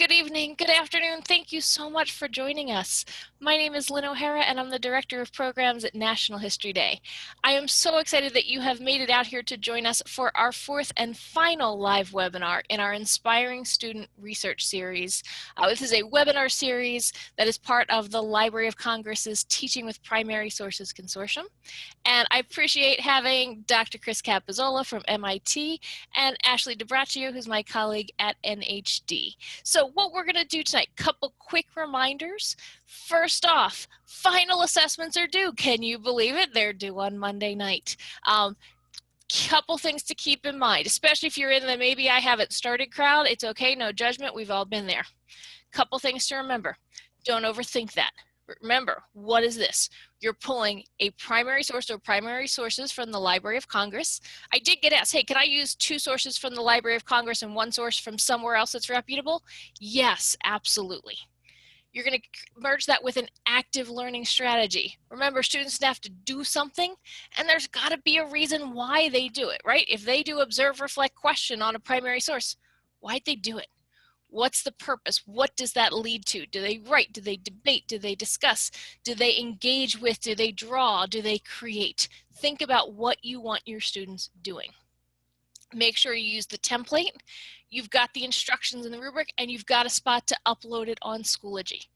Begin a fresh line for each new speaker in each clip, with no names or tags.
good evening, good afternoon. Thank you so much for joining us. My name is Lynne O'Hara, and I'm the Director of Programs at National History Day. I am so excited that you have made it out here to join us for our fourth and final live webinar in our Inspiring Student Research Series. This is a webinar series that is part of the Library of Congress's Teaching with Primary Sources Consortium. And I appreciate having Dr. Chris Capozzola from MIT and Ashley DiBraccio, who's my colleague at NHD. So what we're going to do tonight, couple quick reminders. First off, final assessments are due. Can you believe it? They're due on Monday night. Couple things to keep in mind, especially if you're in the maybe I haven't started crowd. It's okay, no judgment. We've all been there. Couple things to remember. Don't overthink that. Remember, what is this? You're pulling a primary source or primary sources from the Library of Congress. I did get asked, hey, can I use 2 sources from the Library of Congress and 1 source from somewhere else that's reputable? Yes, absolutely. You're going to merge that with an active learning strategy. Remember, students have to do something, and there's got to be a reason why they do it, right? If they do observe, reflect, question on a primary source, why'd they do it? What's the purpose? What does that lead to? Do they write? Do they debate? Do they discuss? Do they engage with? Do they draw? Do they create? Think about what you want your students doing. Make sure you use the template. You've got the instructions in the rubric, and you've got a spot to upload it on Schoology.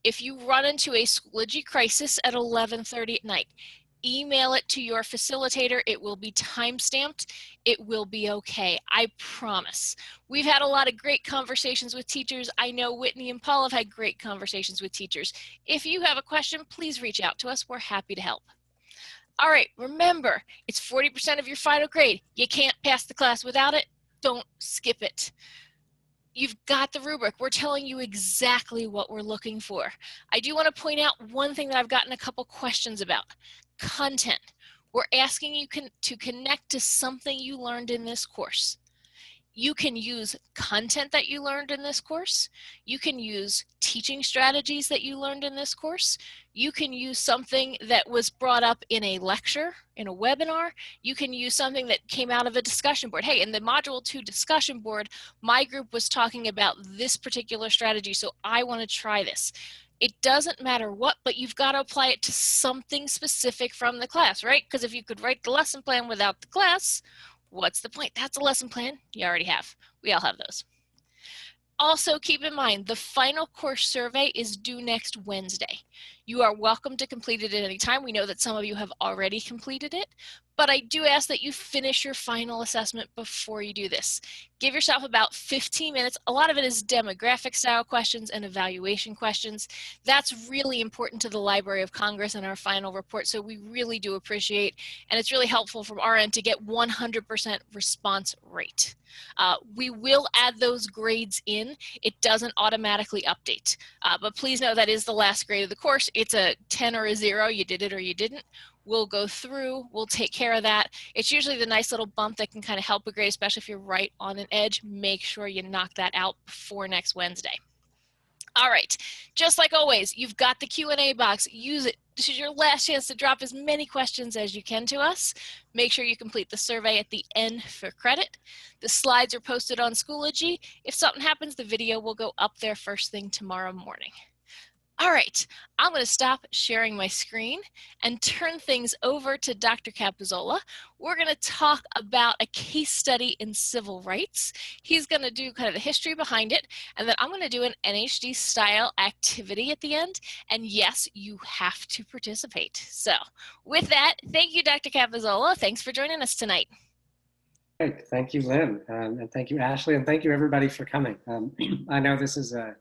If you run into a Schoology crisis at 11:30 at night, email it to your facilitator. It will be time-stamped. It will be okay. I promise. We've had a lot of great conversations with teachers. I know Whitney and Paul have had great conversations with teachers. If you have a question, please reach out to us. We're happy to help. All right, remember, it's 40% of your final grade. You can't pass the class without it. Don't skip it. You've got the rubric. We're telling you exactly what we're looking for. I do want to point out one thing that I've gotten a couple questions about. Content. We're asking you to connect to something you learned in this course. You can use content that you learned in this course. You can use teaching strategies that you learned in this course. You can use something that was brought up in a lecture, in a webinar. You can use something that came out of a discussion board. Hey, in the Module 2 discussion board, my group was talking about this particular strategy, so I want to try this. It doesn't matter what, but you've got to apply it to something specific from the class, right? Because if you could write the lesson plan without the class, what's the point? That's a lesson plan you already have. We all have those. Also, keep in mind, the final course survey is due next Wednesday. You are welcome to complete it at any time. We know that some of you have already completed it, but I do ask that you finish your final assessment before you do this. Give yourself about 15 minutes. A lot of it is demographic style questions and evaluation questions. That's really important to the Library of Congress in our final report, so we really do appreciate, and it's really helpful from our end to get 100% response rate. We will add those grades in. It doesn't automatically update, but please know that is the last grade of the course. It's a 10 or a 0, you did it or you didn't. We'll go through, we'll take care of that. It's usually the nice little bump that can kind of help a grade, especially if you're right on an edge. Make sure you knock that out before next Wednesday. All right, just like always, you've got the Q&A box. Use it. This is your last chance to drop as many questions as you can to us. Make sure you complete the survey at the end for credit. The slides are posted on Schoology. If something happens, the video will go up there first thing tomorrow morning. All right, I'm going to stop sharing my screen and turn things over to Dr. Capozzola. We're going to talk about a case study in civil rights. He's going to do kind of the history behind it, and then I'm going to do an NHD style activity at the end. And yes, you have to participate. So with that, thank you, Dr. Capozzola. Thanks for joining us tonight.
Great, thank you, Lynn, and thank you, Ashley, and thank you everybody for coming. I know this is a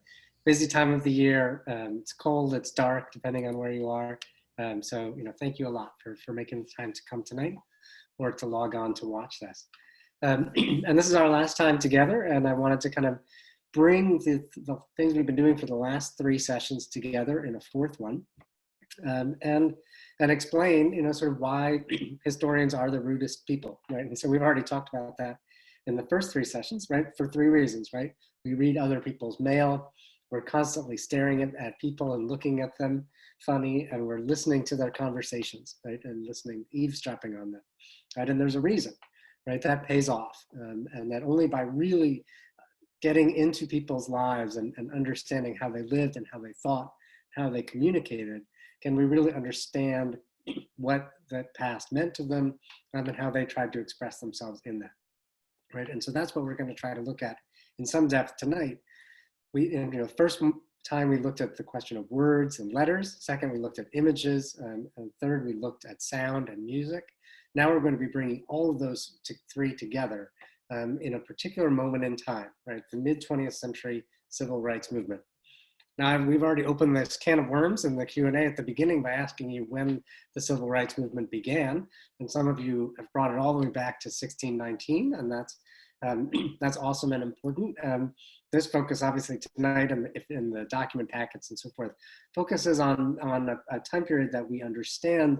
busy time of the year. It's cold, it's dark, depending on where you are. So, thank you a lot for making the time to come tonight or to log on to watch this. And this is our last time together, and I wanted to kind of bring the things we've been doing for the last 3 sessions together in a 4th one, and explain, sort of why historians are the rudest people, right? And so we've already talked about that in the first 3 sessions, right? For 3 reasons, right? We read other people's mail. We're constantly staring at people and looking at them funny, and we're listening to their conversations, right? And eavesdropping on them, right? And there's a reason, right? That pays off, and that only by really getting into people's lives and understanding how they lived and how they thought, how they communicated, can we really understand what that past meant to them and how they tried to express themselves in that, right? And so that's what we're going to try to look at in some depth tonight. First time we looked at the question of words and letters. Second, we looked at images. And third, we looked at sound and music. Now we're going to be bringing all of those three together in a particular moment in time, right? The mid-20th century civil rights movement. Now, we've already opened this can of worms in the Q&A at the beginning by asking you when the civil rights movement began. And some of you have brought it all the way back to 1619, and that's awesome and important. This focus, obviously, tonight in the document packets and so forth, focuses on a time period that we understand,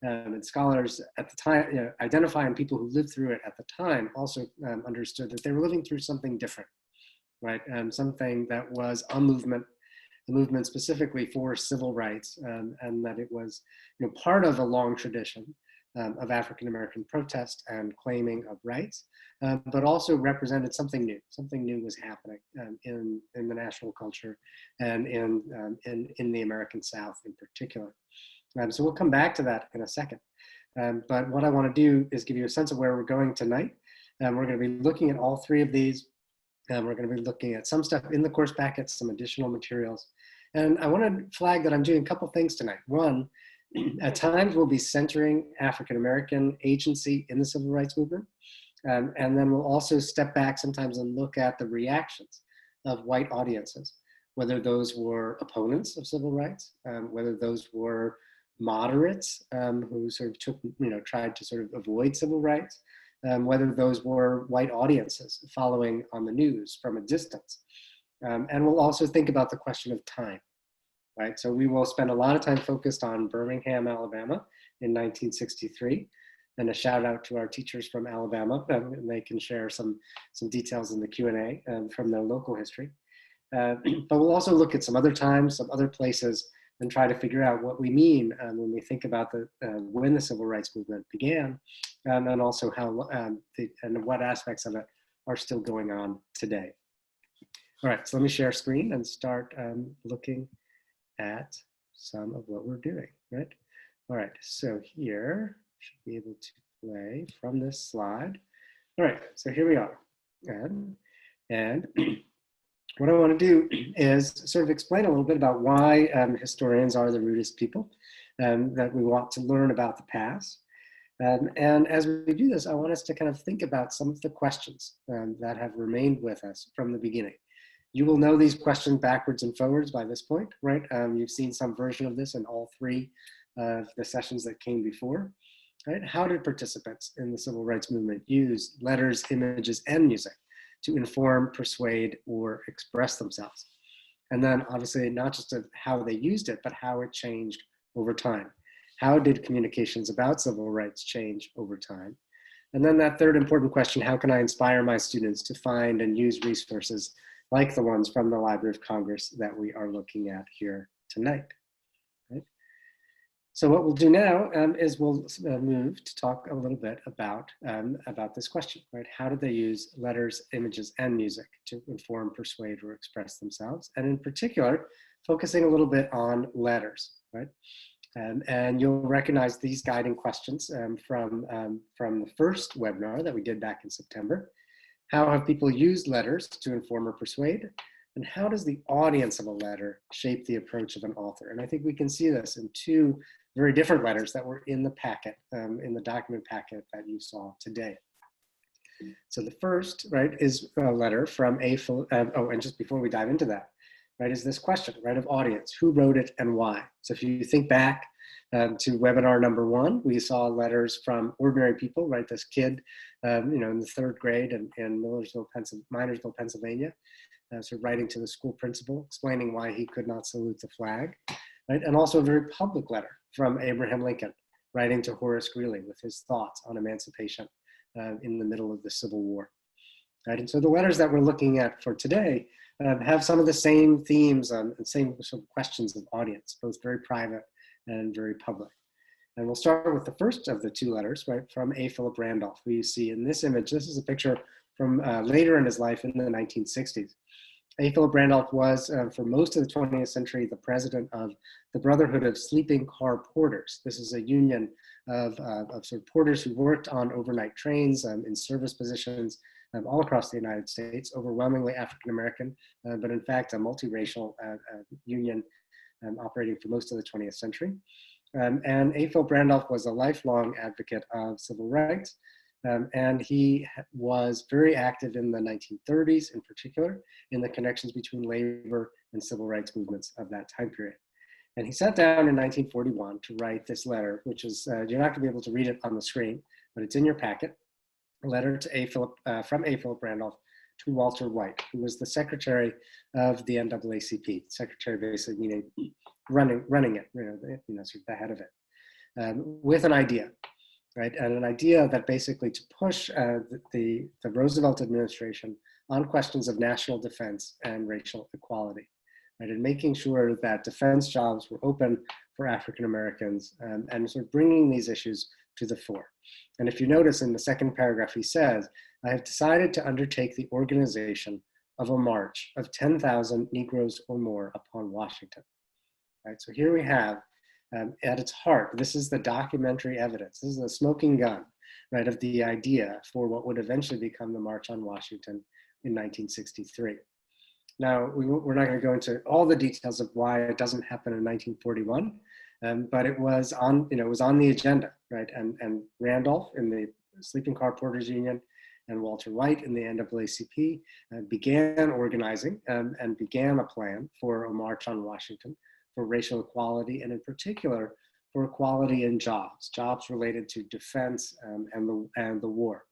and scholars at the time, identifying people who lived through it at the time also understood that they were living through something different, right? Something that was a movement specifically for civil rights, and that it was part of a long tradition of African-American protest and claiming of rights, but also represented something new. Something new was happening in the national culture and in the American South in particular. So we'll come back to that in a second. But what I want to do is give you a sense of where we're going tonight. We're going to be looking at all three of these. We're going to be looking at some stuff in the course packets, some additional materials. And I want to flag that I'm doing a couple things tonight. One, at times we'll be centering African-American agency in the civil rights movement. And then we'll also step back sometimes and look at the reactions of white audiences, whether those were opponents of civil rights, whether those were moderates who sort of tried to sort of avoid civil rights, whether those were white audiences following on the news from a distance. And we'll also think about the question of time, right? So we will spend a lot of time focused on Birmingham, Alabama in 1963. And a shout out to our teachers from Alabama, and they can share some details in the Q&A from their local history. But we'll also look at some other times, some other places, and try to figure out what we mean when we think about when the civil rights movement began, and also how and what aspects of it are still going on today. All right, so let me share screen and start looking at some of what we're doing, right? All right, so here, should be able to play from this slide. All right, so here we are. And what I want to do is sort of explain a little bit about why historians are the rudest people, that we want to learn about the past. And as we do this, I want us to kind of think about some of the questions that have remained with us from the beginning. You will know these questions backwards and forwards by this point, right? You've seen some version of this in all three of the sessions that came before, right? How did participants in the civil rights movement use letters, images, and music to inform, persuade, or express themselves? And then obviously not just of how they used it, but how it changed over time. How did communications about civil rights change over time? And then that third important question, how can I inspire my students to find and use resources like the ones from the Library of Congress that we are looking at here tonight? Right? So what we'll do now is we'll move to talk a little bit about this question, right? How did they use letters, images, and music to inform, persuade, or express themselves? And in particular, focusing a little bit on letters, right? And you'll recognize these guiding questions from the first webinar that we did back in September. How have people used letters to inform or persuade? And how does the audience of a letter shape the approach of an author? And I think we can see this in two very different letters that were in the packet, in the document packet that you saw today. So the first, right, is a letter from and just before we dive into that, right, is this question, right, of audience. Who wrote it and why? So if you think back to webinar number 1, we saw letters from ordinary people, right, this kid, in the 3rd grade in Minersville, Pennsylvania, so writing to the school principal, explaining why he could not salute the flag, right, and also a very public letter from Abraham Lincoln, writing to Horace Greeley with his thoughts on emancipation in the middle of the Civil War. Right? And so the letters that we're looking at for today have some of the same themes and same sort of questions of audience, both very private and very public. And we'll start with the first of the 2 letters, right, from A. Philip Randolph, who you see in this image. This is a picture from later in his life in the 1960s. A. Philip Randolph was, for most of the 20th century, the president of the Brotherhood of Sleeping Car Porters. This is a union of sort of porters who worked on overnight trains in service positions all across the United States, overwhelmingly African-American, but in fact a multiracial union operating for most of the 20th century. And A. Philip Randolph was a lifelong advocate of civil rights. And he was very active in the 1930s, in particular, in the connections between labor and civil rights movements of that time period. And he sat down in 1941 to write this letter, which is, you're not gonna be able to read it on the screen, but it's in your packet, a letter to from A. Philip Randolph to Walter White, who was the secretary of the NAACP, secretary basically meaning running it, sort of the head of it, with an idea. Right, and an idea that basically to push the Roosevelt administration on questions of national defense and racial equality, right, and making sure that defense jobs were open for African Americans, and sort of bringing these issues to the fore. And if you notice in the second paragraph, he says, "I have decided to undertake the organization of a march of 10,000 Negroes or more upon Washington." Right, so here we have. At its heart, this is the documentary evidence. This is the smoking gun, right, of the idea for what would eventually become the March on Washington in 1963. Now, we're not going to go into all the details of why it doesn't happen in 1941, but it was on, it was on the agenda, right? And Randolph in the Sleeping Car Porters Union and Walter White in the NAACP began organizing and began a plan for a March on Washington for racial equality, and in particular for equality in jobs related to defense and the war.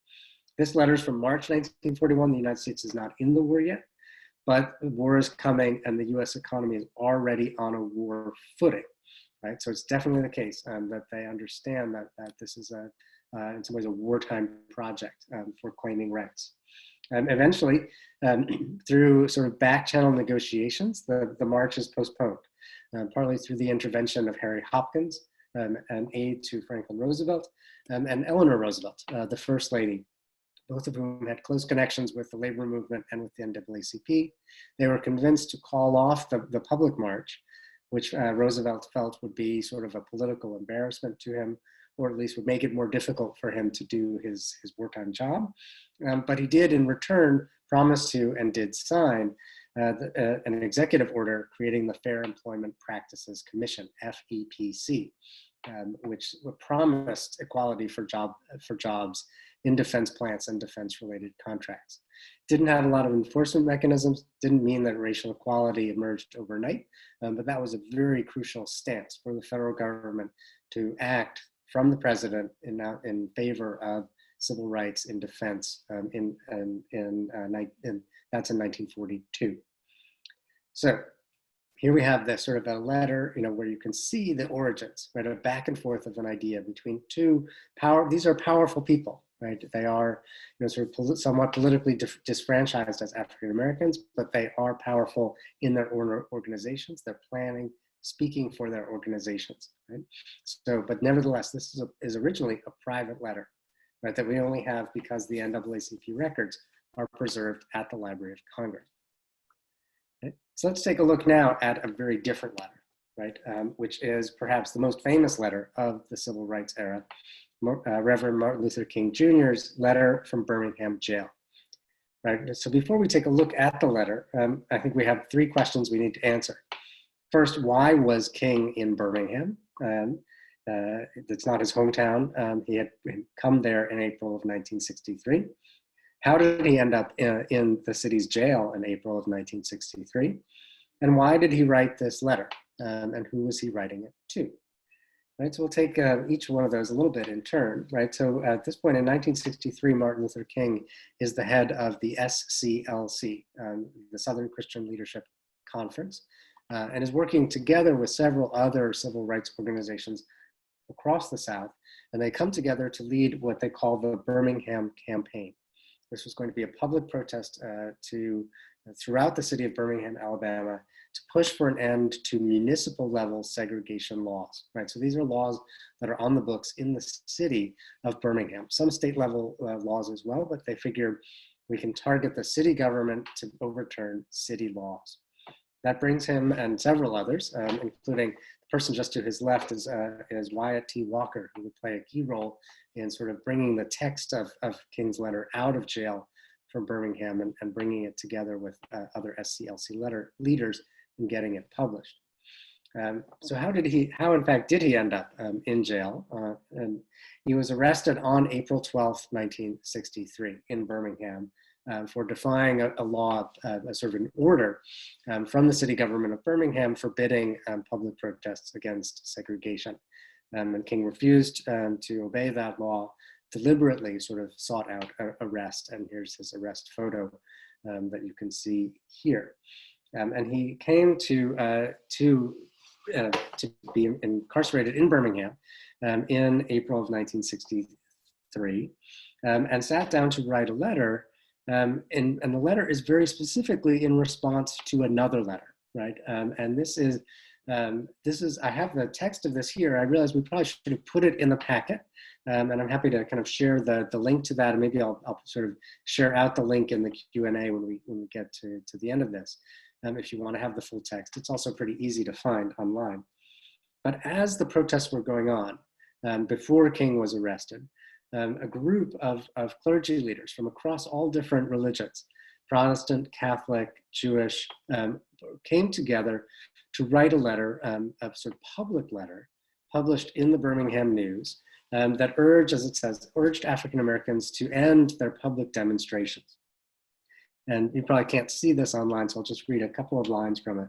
This letter is from March 1941. The United States is not in the war yet, but the war is coming and the US economy is already on a war footing, right? So it's definitely the case that they understand that this is in some ways a wartime project for claiming rights. Eventually, through sort of back channel negotiations, the march is postponed. Partly through the intervention of Harry Hopkins, an aide to Franklin Roosevelt, and Eleanor Roosevelt, the First Lady, both of whom had close connections with the labor movement and with the NAACP. They were convinced to call off the public march, which Roosevelt felt would be sort of a political embarrassment to him, or at least would make it more difficult for him to do his wartime job. But he did, in return, promise to and did sign an executive order creating the Fair Employment Practices Commission, FEPC, which promised equality for jobs in defense plants and defense-related contracts. Didn't have a lot of enforcement mechanisms, didn't mean that racial equality emerged overnight, but that was a very crucial stance for the federal government to act from the president in favor of civil rights in defense that's in 1942. So here we have this sort of a letter, where you can see the origins, right, a back and forth of an idea between these are powerful people, right? They are, sort of somewhat politically disfranchised as African Americans, but they are powerful in their organizations. They're planning, speaking for their organizations, right? So, but nevertheless, this is originally a private letter, right, that we only have because the NAACP records are preserved at the Library of Congress. Okay. So let's take a look now at a very different letter, right, which is perhaps the most famous letter of the civil rights era, Reverend Martin Luther King Jr.'s letter from Birmingham jail. Right. So before we take a look at the letter, I think we have three questions we need to answer. First, why was King in Birmingham? It's not his hometown. He had come there in April of 1963. How did he end up in the city's jail in April of 1963? And why did he write this letter? And who was he writing it to? Right, so we'll take each one of those a little bit in turn, right? So at this point in 1963, Martin Luther King is the head of the SCLC, the Southern Christian Leadership Conference, and is working together with several other civil rights organizations across the South, and they come together to lead what they call the Birmingham Campaign. This was going to be a public protest throughout the city of Birmingham, Alabama, to push for an end to municipal level segregation laws, right? So these are laws that are on the books in the city of Birmingham. Some state level laws as well, but they figure We can target the city government to overturn city laws. That brings him and several others, including the person just to his left is Wyatt T. Walker, who would play a key role in sort of bringing the text of King's letter out of jail from Birmingham and bringing it together with other SCLC leaders and getting it published. So how in fact did he end up in jail? And he was arrested on April 12th, 1963 in Birmingham for defying a law, a sort of an order from the city government of Birmingham forbidding public protests against segregation. And King refused to obey that law, deliberately sort of sought out arrest. And here's his arrest photo that you can see here. And he came to be incarcerated in Birmingham in April of 1963 and sat down to write a letter. And the letter is very specifically in response to another letter, right? And this is, I have the text of this here. I realize we probably should have put it in the packet. And I'm happy to kind of share the link to that. And maybe I'll sort of share out the link in the Q&A when we get to the end of this. If you want to have the full text, it's also pretty easy to find online. But as the protests were going on, before King was arrested, a group of clergy leaders from across all different religions, Protestant, Catholic, Jewish, came together to write a letter, a sort of public letter, published in the Birmingham News, that urged, as it says, urged African Americans to end their public demonstrations. And you probably can't see this online, so I'll just read a couple of lines from it.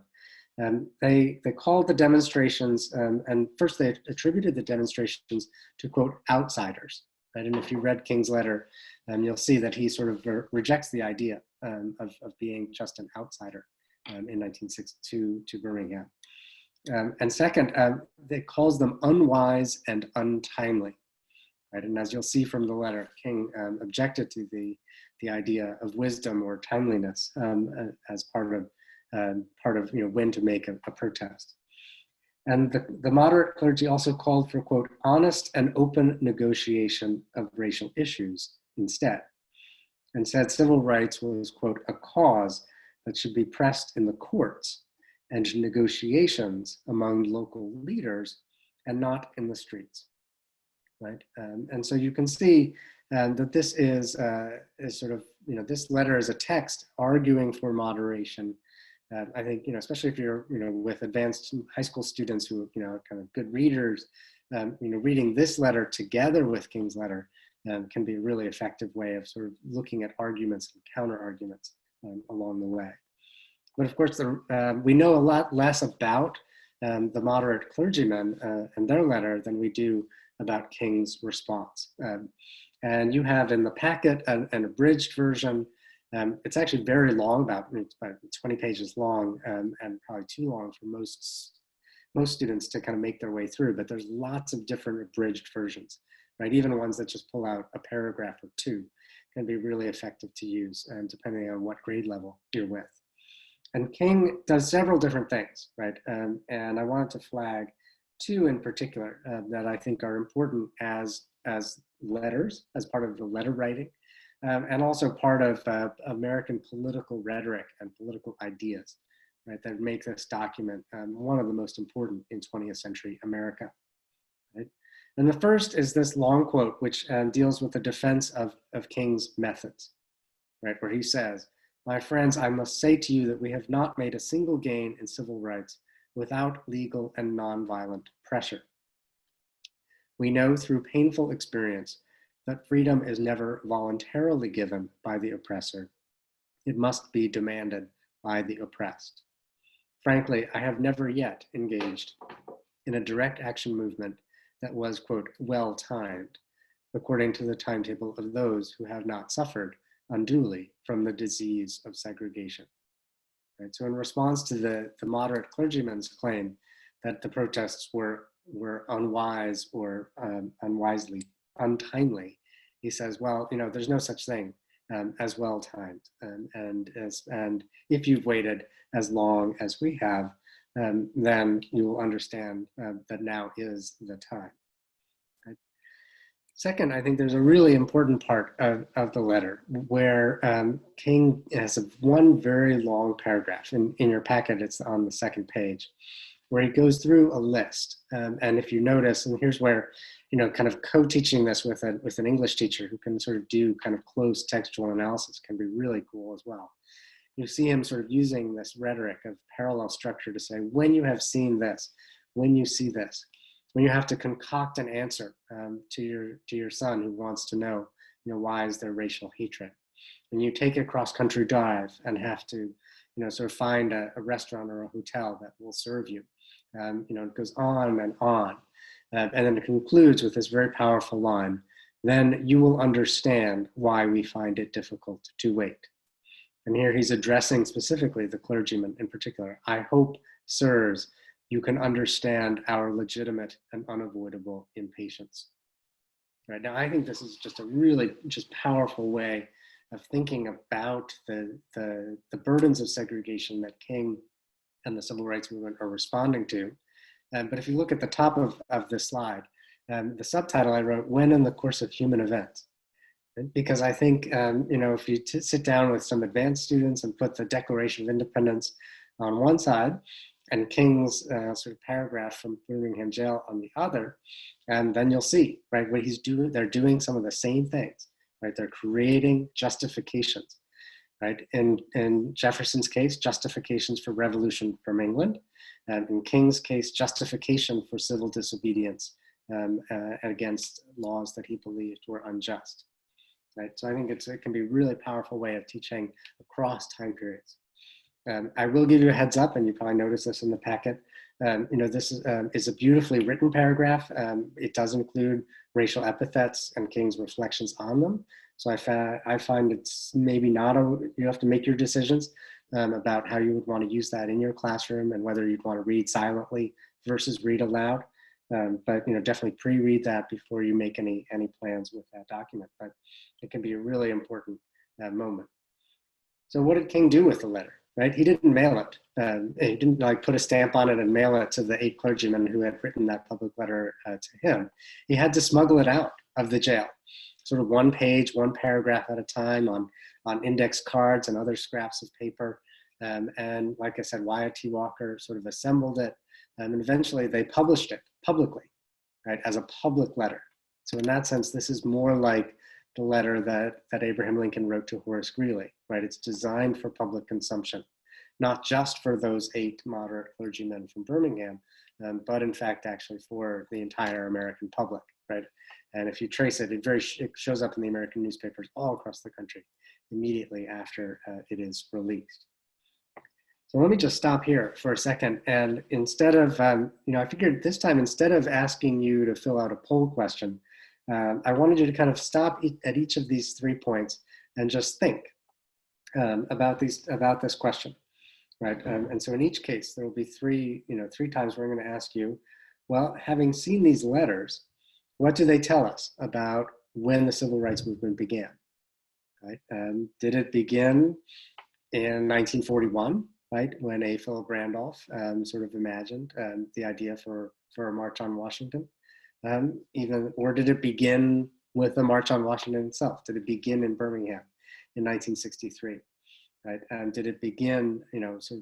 They called the demonstrations, and first they attributed the demonstrations to, quote, outsiders. Right? And if you read King's letter, you'll see that he sort of rejects the idea of being just an outsider in 1962 to Birmingham. And second, they calls them unwise and untimely. Right? And as you'll see from the letter, King objected to the idea of wisdom or timeliness as part of when to make a protest. And the moderate clergy also called for, quote, honest and open negotiation of racial issues instead, and said civil rights was, quote, a cause that should be pressed in the courts and negotiations among local leaders and not in the streets. Right, and so you can see that this is sort of, this letter is a text arguing for moderation. I think, especially if you're, with advanced high school students who, are kind of good readers, reading this letter together with King's letter can be a really effective way of sort of looking at arguments and counter arguments along the way. But of course, we know a lot less about the moderate clergymen and their letter than we do about King's response. And you have in the packet an abridged version. It's actually very long, it's about 20 pages long, and probably too long for most students to kind of make their way through, but there's lots of different abridged versions, right? Even ones that just pull out a paragraph or two can be really effective to use, depending on what grade level you're with. And King does several different things, right? And I wanted to flag two in particular that I think are important as letters, as part of the letter writing, and also part of American political rhetoric and political ideas, right, that make this document one of the most important in 20th century America. Right? And the first is this long quote, which deals with the defense of King's methods, right, where he says, "My friends, I must say to you that we have not made a single gain in civil rights without legal and nonviolent pressure. We know through painful experience that freedom is never voluntarily given by the oppressor. It must be demanded by the oppressed. Frankly, I have never yet engaged in a direct action movement that was, quote, well-timed, according to the timetable of those who have not suffered unduly from the disease of segregation." Right? So in response to the moderate clergyman's claim that the protests were unwise or untimely, he says, well, there's no such thing as well-timed. And if you've waited as long as we have, then you will understand that now is the time. Right? Second, I think there's a really important part of the letter where King has one very long paragraph. In your packet, it's on the second page, where he goes through a list. And if you notice, and here's where, kind of co-teaching this with an English teacher who can sort of do kind of close textual analysis can be really cool as well. You see him sort of using this rhetoric of parallel structure to say, when you have seen this, when you see this, when you have to concoct an answer to your son who wants to know, why is there racial hatred? When you take a cross-country drive and have to, sort of find a restaurant or a hotel that will serve you. It goes on and on. And then it concludes with this very powerful line, then you will understand why we find it difficult to wait. And here he's addressing specifically the clergymen in particular. I hope, sirs, you can understand our legitimate and unavoidable impatience. Right now, I think this is just a really powerful way of thinking about the burdens of segregation that King and the civil rights movement are responding to. But if you look at the top of this slide, the subtitle I wrote, When in the Course of Human Events. Because I think, if you sit down with some advanced students and put the Declaration of Independence on one side and King's sort of paragraph from Birmingham jail on the other, and then you'll see, right, what he's doing. They're doing some of the same things, right? They're creating justifications, right? In Jefferson's case, justifications for revolution from England, and in King's case, justification for civil disobedience against laws that he believed were unjust. Right? So I think it can be a really powerful way of teaching across time periods. I will give you a heads up, and you probably noticed this in the packet. This is a beautifully written paragraph. It does include racial epithets and King's reflections on them. So I find it's maybe not you have to make your decisions about how you would want to use that in your classroom and whether you'd want to read silently versus read aloud. But definitely pre-read that before you make any plans with that document. But it can be a really important moment. So what did King do with the letter? Right? He didn't mail it. He didn't put a stamp on it and mail it to the 8 clergymen who had written that public letter to him. He had to smuggle it out of the jail, sort of one page, one paragraph at a time on index cards and other scraps of paper. And like I said, Wyatt T. Walker sort of assembled it. And eventually they published it publicly, right, as a public letter. So in that sense, this is more like the letter that Abraham Lincoln wrote to Horace Greeley, right? It's designed for public consumption, not just for those 8 moderate clergymen from Birmingham, but in fact, actually for the entire American public, right? And if you trace it, it shows up in the American newspapers all across the country immediately after it is released. So let me just stop here for a second. And instead of, I figured this time, instead of asking you to fill out a poll question, I wanted you to kind of stop at each of these 3 points and just think about this question, right? And so in each case, there will be 3 times we're going to ask you, well, having seen these letters, what do they tell us about when the civil rights movement began, right? Did it begin in 1941? Right, when A. Philip Randolph sort of imagined the idea for a march on Washington, or did it begin with the March on Washington itself? Did it begin in Birmingham in 1963? Right, and did it begin,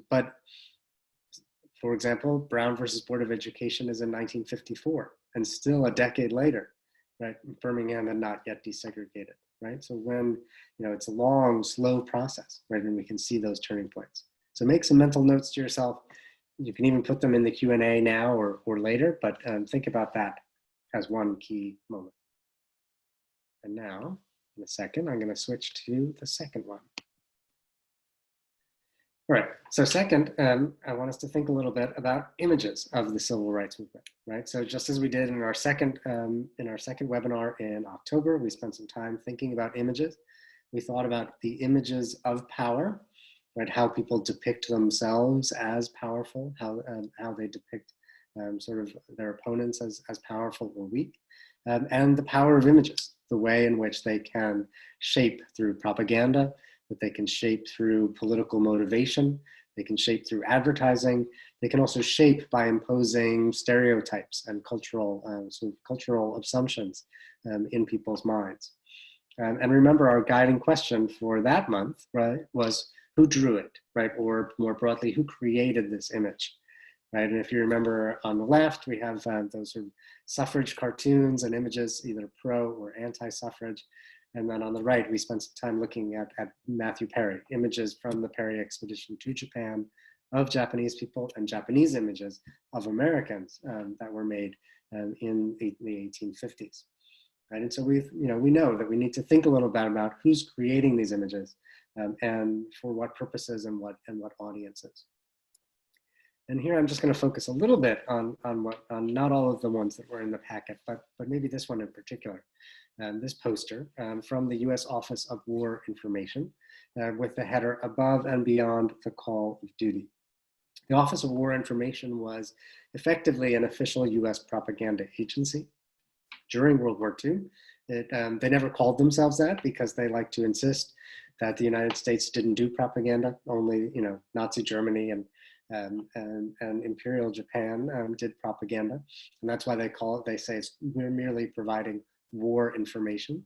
but for example, Brown versus Board of Education is in 1954, and still a decade later, right, Birmingham had not yet desegregated, right? So when, it's a long, slow process, right, and we can see those turning points. So make some mental notes to yourself. You can even put them in the Q&A now or later, but think about that as one key moment. And now, in a second, I'm going to switch to the second one. All right, so second, I want us to think a little bit about images of the civil rights movement, right? So just as we did in our second webinar in October, we spent some time thinking about images. We thought about the images of power, right? How people depict themselves as powerful, how they depict sort of their opponents as powerful or weak, and the power of images, the way in which they can shape through propaganda, that they can shape through political motivation, They can shape through advertising. They can also shape by imposing stereotypes and cultural assumptions in people's minds. And remember, our guiding question for that month, right, was who drew it, right? Or more broadly, who created this image, right? And if you remember on the left, we have those sort of suffrage cartoons and images, either pro or anti-suffrage. And then on the right, we spent some time looking at Matthew Perry, images from the Perry expedition to Japan of Japanese people and Japanese images of Americans that were made in the 1850s. Right? And so we know that we need to think a little bit about who's creating these images and for what purposes and what audiences. And here I'm just going to focus a little bit on not all of the ones that were in the packet, but maybe this one in particular. This poster from the U.S. Office of War Information with the header "Above and Beyond the Call of Duty." The Office of War Information was effectively an official U.S. propaganda agency during World War II. They never called themselves that because they like to insist that the United States didn't do propaganda. Only, Nazi Germany and Imperial Japan did propaganda, and that's why they say we're merely providing war information.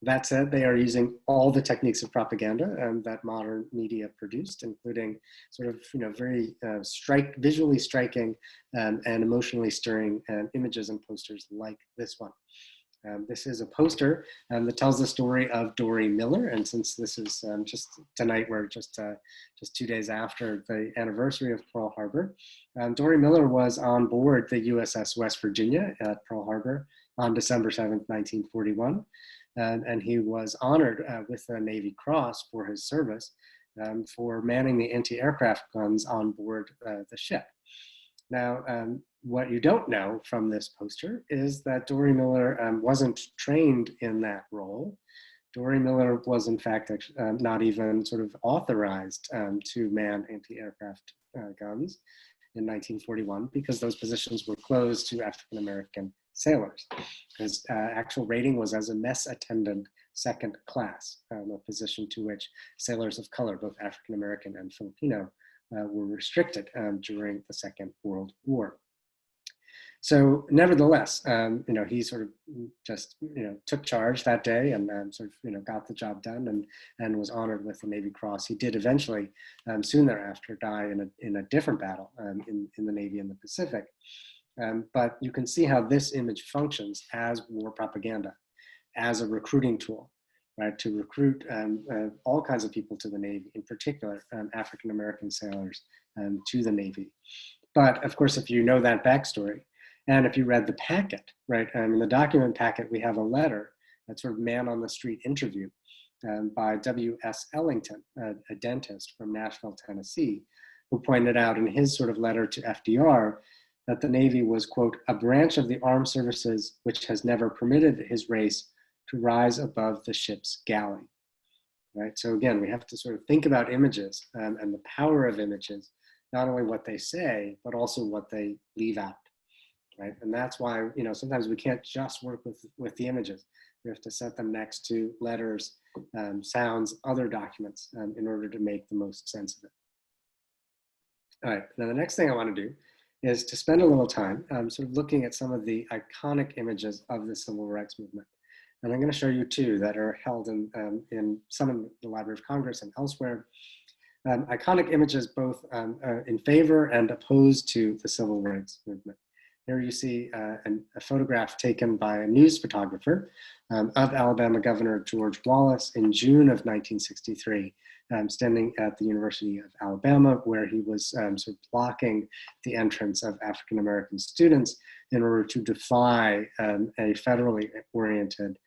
That said, they are using all the techniques of propaganda that modern media produced, including sort of very visually striking and emotionally stirring images and posters like this one. This is a poster that tells the story of Dory Miller, and since this is just tonight, we're just 2 days after the anniversary of Pearl Harbor. Dory Miller was on board the USS West Virginia at Pearl Harbor on December 7th, 1941. And he was honored with the Navy Cross for his service for manning the anti-aircraft guns on board the ship. Now, what you don't know from this poster is that Dory Miller wasn't trained in that role. Dory Miller was, in fact, not even sort of authorized to man anti-aircraft guns in 1941 because those positions were closed to African-American sailors. His actual rating was as a mess attendant second class, a position to which sailors of color, both African-American and Filipino, were restricted during the Second World War. So nevertheless, he sort of just, took charge that day and sort of, got the job done and was honored with the Navy Cross. He did eventually, soon thereafter, die in a different battle in the Navy in the Pacific. But you can see how this image functions as war propaganda, as a recruiting tool, right, to recruit all kinds of people to the Navy, in particular African-American sailors to the Navy. But of course, if you know that backstory, and if you read the packet, right, in the document packet, we have a letter, that sort of man on the street interview by W.S. Ellington, a dentist from Nashville, Tennessee, who pointed out in his sort of letter to FDR that the Navy was, quote, a branch of the armed services which has never permitted his race to rise above the ship's galley, right? So again, we have to sort of think about images and the power of images, not only what they say, but also what they leave out, right? And that's why, sometimes we can't just work with the images. We have to set them next to letters, sounds, other documents in order to make the most sense of it. All right, now the next thing I want to do is to spend a little time sort of looking at some of the iconic images of the civil rights movement. And I'm going to show you two that are held in some in the Library of Congress and elsewhere. Iconic images both in favor and opposed to the civil rights movement. Here you see a photograph taken by a news photographer of Alabama Governor George Wallace in June of 1963, standing at the University of Alabama, where he was sort of blocking the entrance of African-American students in order to defy a federally oriented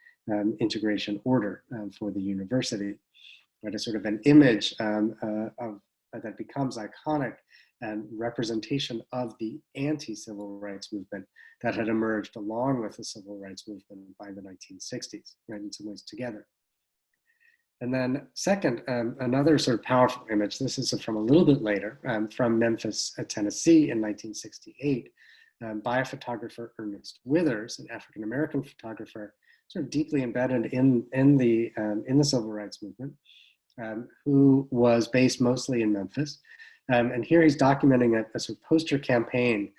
integration order for the university. Right, a sort of an image that becomes iconic and representation of the anti-civil rights movement that had emerged along with the civil rights movement by the 1960s, right, in some ways together. And then second, another sort of powerful image, this is from a little bit later, from Memphis, Tennessee in 1968, by a photographer, Ernest Withers, an African-American photographer, sort of deeply embedded in the civil rights movement, who was based mostly in Memphis. And here he's documenting a sort of poster campaign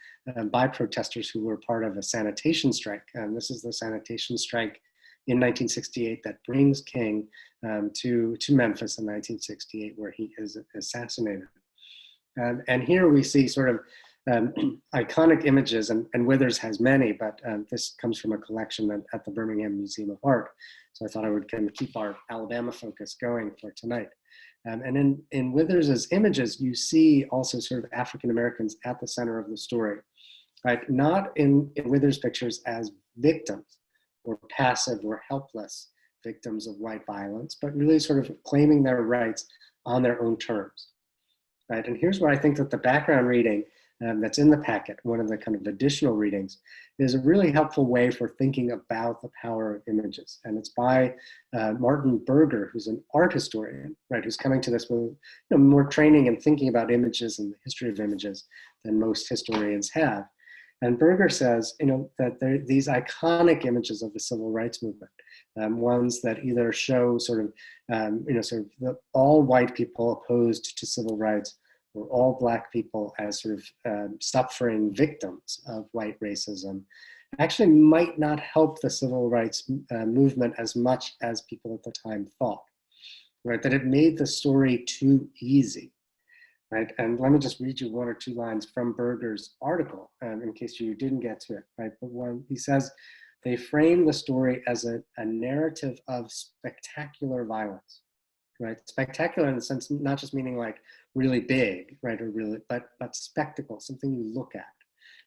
by protesters who were part of a sanitation strike. And this is the sanitation strike in 1968 that brings King to Memphis in 1968, where he is assassinated. And here we see sort of iconic images, and Withers has many, but this comes from a collection at the Birmingham Museum of Art. So I thought I would kind of keep our Alabama focus going for tonight. And in Withers's images, you see also sort of African Americans at the center of the story, right? Not in Withers' pictures as victims or passive or helpless victims of white violence, but really sort of claiming their rights on their own terms, right? And here's where I think that the background reading that's in the packet, one of the kind of additional readings, is a really helpful way for thinking about the power of images. And it's by Martin Berger, who's an art historian, right, who's coming to this with more training and thinking about images and the history of images than most historians have. And Berger says, that there are these iconic images of the civil rights movement, ones that either show sort of, all white people opposed to civil rights, or all Black people as sort of suffering victims of white racism, actually might not help the civil rights movement as much as people at the time thought, right? That it made the story too easy, right? And let me just read you one or two lines from Berger's article in case you didn't get to it, right? But one, he says, they frame the story as a narrative of spectacular violence, right? Spectacular in the sense, not just meaning like really big, right? Or really, but spectacle, something you look at,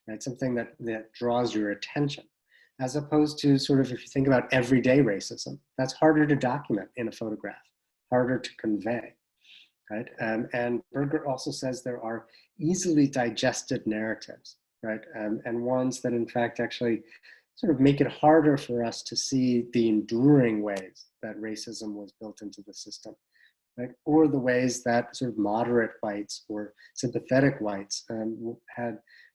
right? Something that draws your attention, as opposed to sort of, if you think about everyday racism, that's harder to document in a photograph, harder to convey, right? And Berger also says there are easily digested narratives, right? And ones that in fact actually sort of make it harder for us to see the enduring ways that racism was built into the system, right? Or the ways that sort of moderate whites or sympathetic whites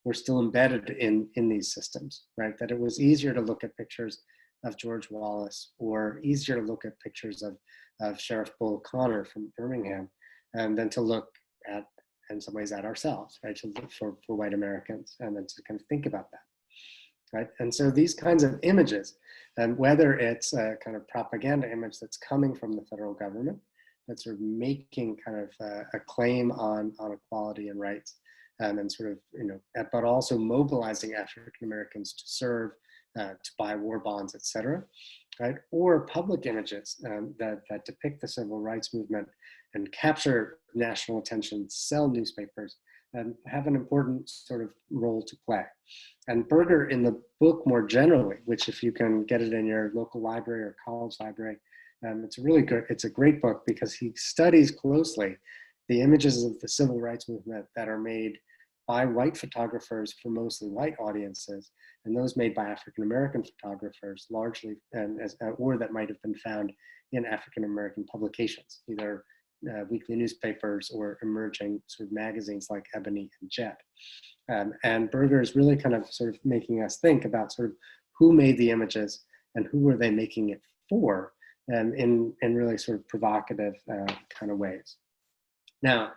were still embedded in these systems, right? That it was easier to look at pictures of George Wallace, or easier to look at pictures of Sheriff Bull Connor from Birmingham, than to look at, in some ways, at ourselves, right? To look for white Americans, and then to kind of think about that. Right? And so these kinds of images, whether it's a kind of propaganda image that's coming from the federal government, that's sort of making kind of a claim on equality and rights, and sort of, but also mobilizing African Americans to serve, to buy war bonds, et cetera, right? Or public images that depict the civil rights movement and capture national attention, sell newspapers, and have an important sort of role to play. And Berger, in the book more generally, which if you can get it in your local library or college library, it's a great book, because he studies closely the images of the civil rights movement that are made by white photographers for mostly white audiences, and those made by African American photographers largely, or that might have been found in African American publications, either weekly newspapers or emerging sort of magazines like Ebony and Jet. And Berger is really kind of sort of making us think about sort of who made the images and who were they making it for, in really sort of provocative kind of ways. Now,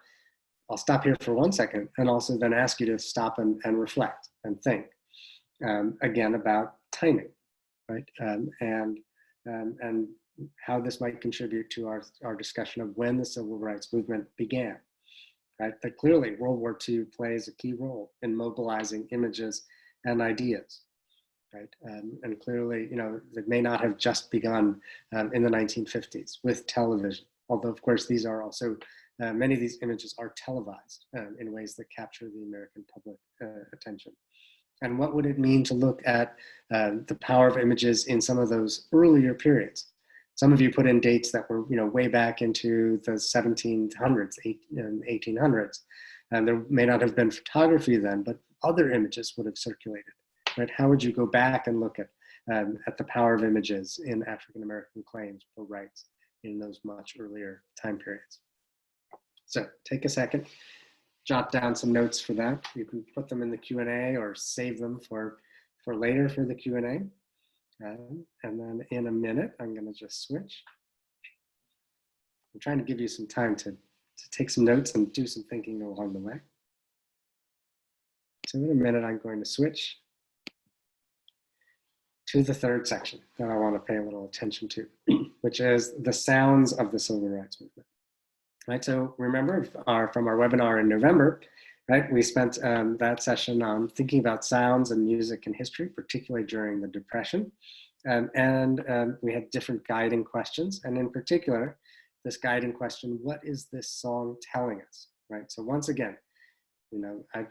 I'll stop here for 1 second and also then ask you to stop and reflect and think again about timing, right? And how this might contribute to our discussion of when the civil rights movement began, right? That clearly World War II plays a key role in mobilizing images and ideas, right? And clearly, it may not have just begun in the 1950s with television, although of course these are also, many of these images are televised in ways that capture the American public attention. And what would it mean to look at the power of images in some of those earlier periods? Some of you put in dates that were, way back into the 1700s, 1800s. And there may not have been photography then, but other images would have circulated, right? How would you go back and look at the power of images in African American claims for rights in those much earlier time periods? So take a second, jot down some notes for that. You can put them in the Q&A or save them for later for the Q&A. And then in a minute, I'm going to just switch. I'm trying to give you some time to take some notes and do some thinking along the way. So in a minute, I'm going to switch to the third section that I want to pay a little attention to, which is the sounds of the civil rights movement. Right, so remember from our webinar in November, right, we spent that session on thinking about sounds and music and history, particularly during the Depression. We had different guiding questions. And in particular, this guiding question, what is this song telling us, right? So once again,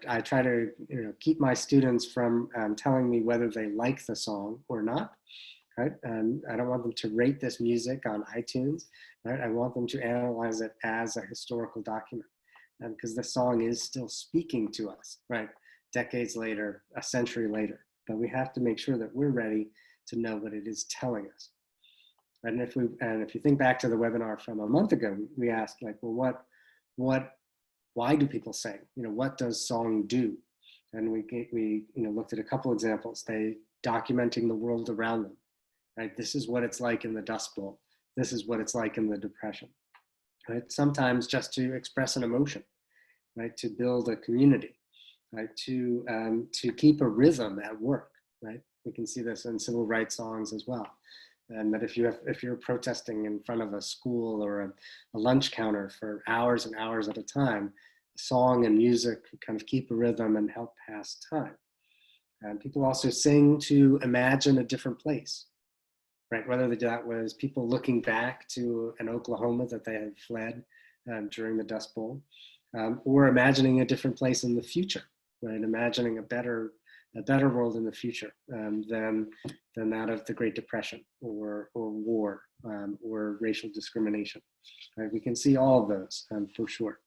I try to keep my students from telling me whether they like the song or not, right? I don't want them to rate this music on iTunes, right? I want them to analyze it as a historical document, because the song is still speaking to us, right? Decades later, a century later, but we have to make sure that we're ready to know what it is telling us. Right? And if you think back to the webinar from a month ago, we asked like, well, why do people sing? What does song do? And we looked at a couple examples. They documenting the world around them. Right? This is what it's like in the Dust Bowl. This is what it's like in the Depression. Right? Sometimes just to express an emotion, right? To build a community, right? To keep a rhythm at work, right? We can see this in civil rights songs as well. And that if you're protesting in front of a school or a lunch counter for hours and hours at a time, song and music kind of keep a rhythm and help pass time. And people also sing to imagine a different place, right? Whether that was people looking back to an Oklahoma that they had fled during the Dust Bowl, or imagining a different place in the future, right? Imagining a better world in the future than that of the Great Depression or war or racial discrimination. Right? We can see all of those for sure.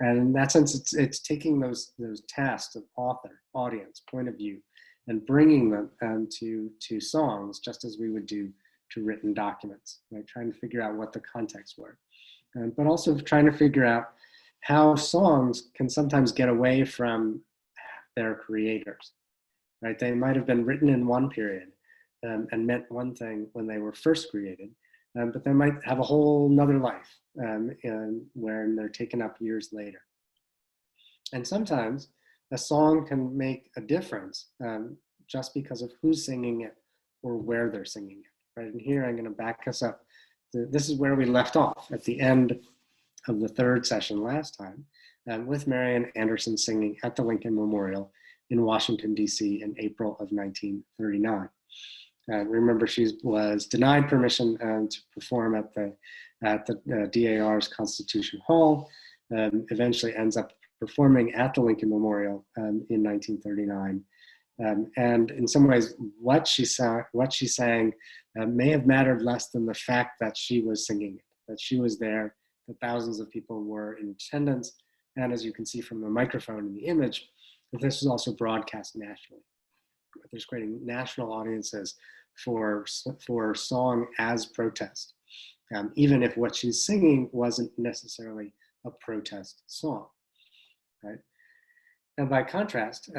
And in that sense, it's taking those tasks of author, audience, point of view, and bringing them to songs, just as we would do to written documents, right? Trying to figure out what the contexts were, but also trying to figure out how songs can sometimes get away from their creators, right? They might have been written in one period and meant one thing when they were first created, but they might have a whole nother life when they're taken up years later. And sometimes a song can make a difference just because of who's singing it or where they're singing it, right? And here I'm gonna back us up. This is where we left off at the end of the third session last time with Marian Anderson singing at the Lincoln Memorial in Washington, D.C. in April of 1939. Remember, she was denied permission to perform at the DAR's Constitution Hall, eventually ends up performing at the Lincoln Memorial in 1939. And in some ways, what she sang may have mattered less than the fact that she was singing it, that she was there, that thousands of people were in attendance. And as you can see from the microphone in the image, that this was also broadcast nationally. There's creating national audiences for song as protest, even if what she's singing wasn't necessarily a protest song, right? And by contrast,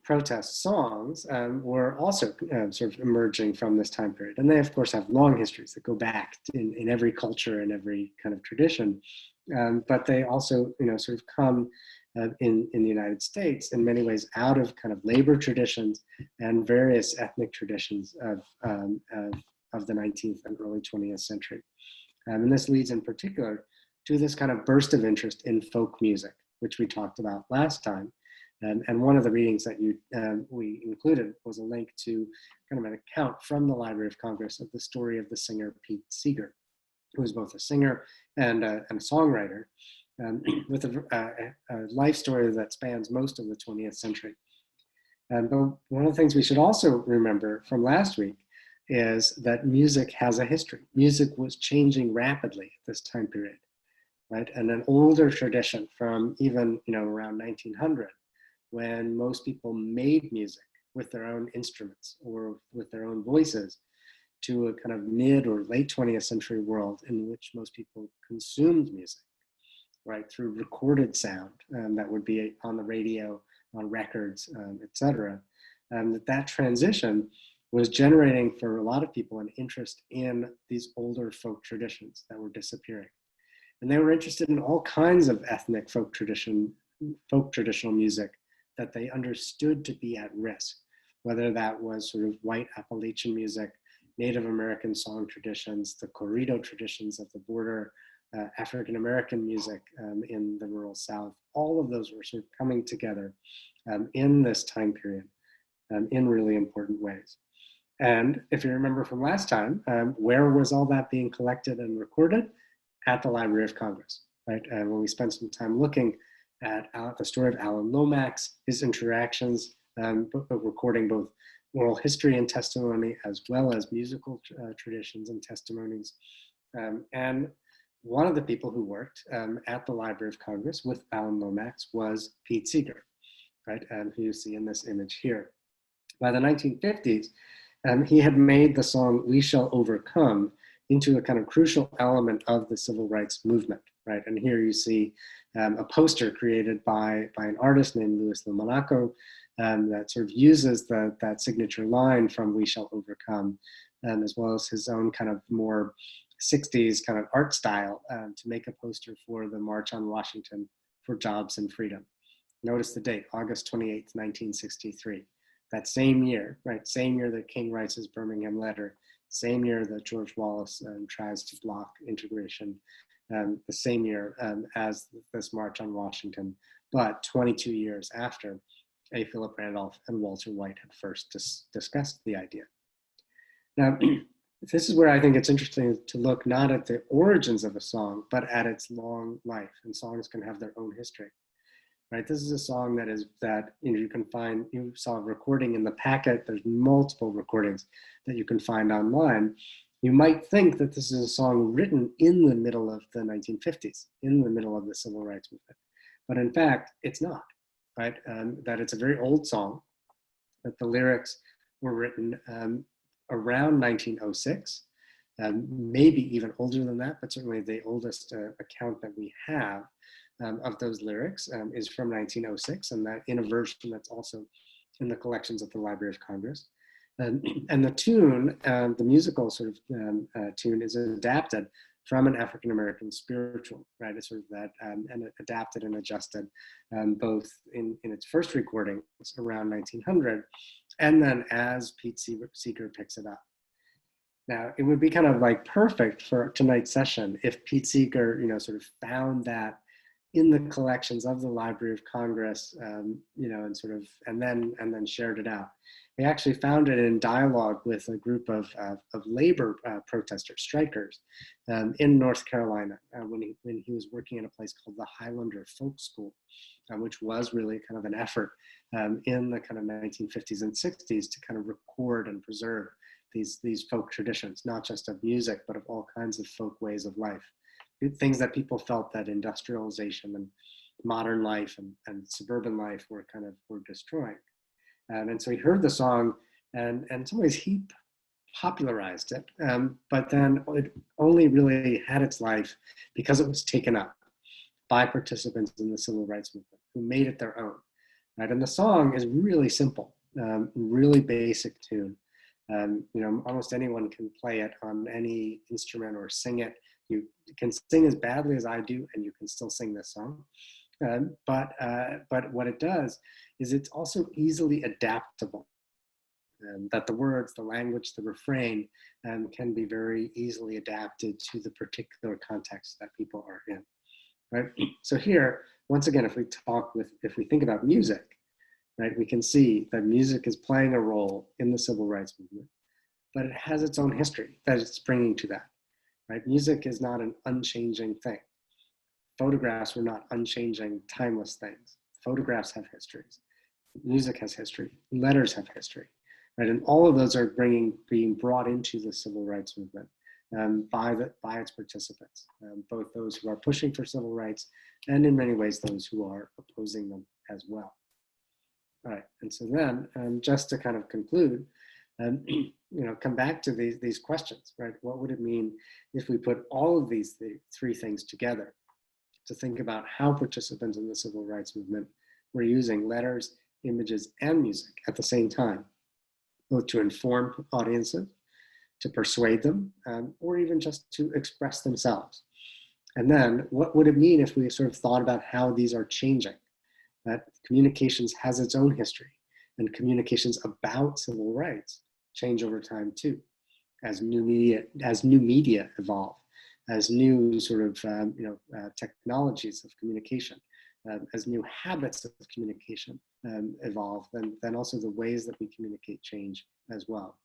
protest songs were also sort of emerging from this time period. And they, of course, have long histories that go back in every culture and every kind of tradition. But they also, sort of come in the United States in many ways out of kind of labor traditions and various ethnic traditions of the 19th and early 20th century. And this leads in particular to this kind of burst of interest in folk music, which we talked about last time. And one of the readings that we included was a link to kind of an account from the Library of Congress of the story of the singer Pete Seeger, who was both a singer and a songwriter, with a life story that spans most of the 20th century. But one of the things we should also remember from last week is that music has a history. Music was changing rapidly at this time period, right? And an older tradition from even around 1900, when most people made music with their own instruments or with their own voices, to a kind of mid or late 20th century world in which most people consumed music, right, through recorded sound that would be on the radio, on records, etc. That transition was generating for a lot of people an interest in these older folk traditions that were disappearing. And they were interested in all kinds of ethnic folk traditional music that they understood to be at risk, whether that was sort of white Appalachian music, Native American song traditions, the corrido traditions of the border, African American music in the rural South. All of those were sort of coming together in this time period in really important ways. And if you remember from last time, where was all that being collected and recorded? At the Library of Congress, right? And when we spent some time looking at the story of Alan Lomax, his interactions, recording both oral history and testimony, as well as musical traditions and testimonies. And one of the people who worked at the Library of Congress with Alan Lomax was Pete Seeger, right? Who you see in this image here. By the 1950s, he had made the song "We Shall Overcome" into a kind of crucial element of the civil rights movement, right? And here you see a poster created by an artist named Louis Monaco that sort of uses that signature line from "We Shall Overcome," as well as his own kind of more 60s kind of art style to make a poster for the March on Washington for Jobs and Freedom. Notice the date, August 28th, 1963. That same year, right? Same year that King writes his Birmingham letter, same year that George Wallace tries to block integration, the same year as this March on Washington, but 22 years after A. Philip Randolph and Walter White had first discussed the idea. Now, this is where I think it's interesting to look not at the origins of a song, but at its long life, and songs can have their own history. Right, this is a song that you can find. You saw a recording in the packet. There's multiple recordings that you can find online. You might think that this is a song written in the middle of the 1950s, in the middle of the civil rights movement, but in fact, it's not. Right, that it's a very old song. That the lyrics were written around 1906, maybe even older than that, but certainly the oldest account that we have of those lyrics is from 1906, and that in a version that's also in the collections of the Library of Congress. And the tune, the musical sort of tune, is adapted from an African American spiritual, right? It's sort of that, and adapted and adjusted both in its first recording around 1900, and then as Pete Seeger picks it up. Now, it would be kind of like perfect for tonight's session if Pete Seeger, sort of found that in the collections of the Library of Congress, and then shared it out. He actually found it in dialogue with a group of labor protesters, strikers, in North Carolina when he was working in a place called the Highlander Folk School, which was really kind of an effort in the kind of 1950s and 60s to kind of record and preserve these folk traditions, not just of music, but of all kinds of folk ways of life. Things that people felt that industrialization and modern life and suburban life were destroying. And so he heard the song, and in some ways he popularized it, but then it only really had its life because it was taken up by participants in the civil rights movement who made it their own. Right? And the song is really simple, really basic tune. Almost anyone can play it on any instrument or sing it. You can sing as badly as I do, and you can still sing this song. But what it does is it's also easily adaptable. That the words, the language, the refrain can be very easily adapted to the particular context that people are in. Right. So here, once again, if we think about music, right, we can see that music is playing a role in the civil rights movement, but it has its own history that it's bringing to that. Right? Music is not an unchanging thing. Photographs were not unchanging, timeless things. Photographs have histories. Music has history. Letters have history. Right? And all of those are being brought into the civil rights movement by its participants, both those who are pushing for civil rights and in many ways those who are opposing them as well. All right, and so then just to kind of conclude, come back to these questions, right? What would it mean if we put all of these three things together to think about how participants in the civil rights movement were using letters, images, and music at the same time, both to inform audiences, to persuade them, or even just to express themselves. And then what would it mean if we sort of thought about how these are changing? That communications has its own history, and communications about civil rights change over time too, as new media evolve, as new sort of technologies of communication, as new habits of communication evolve, then also the ways that we communicate change as well.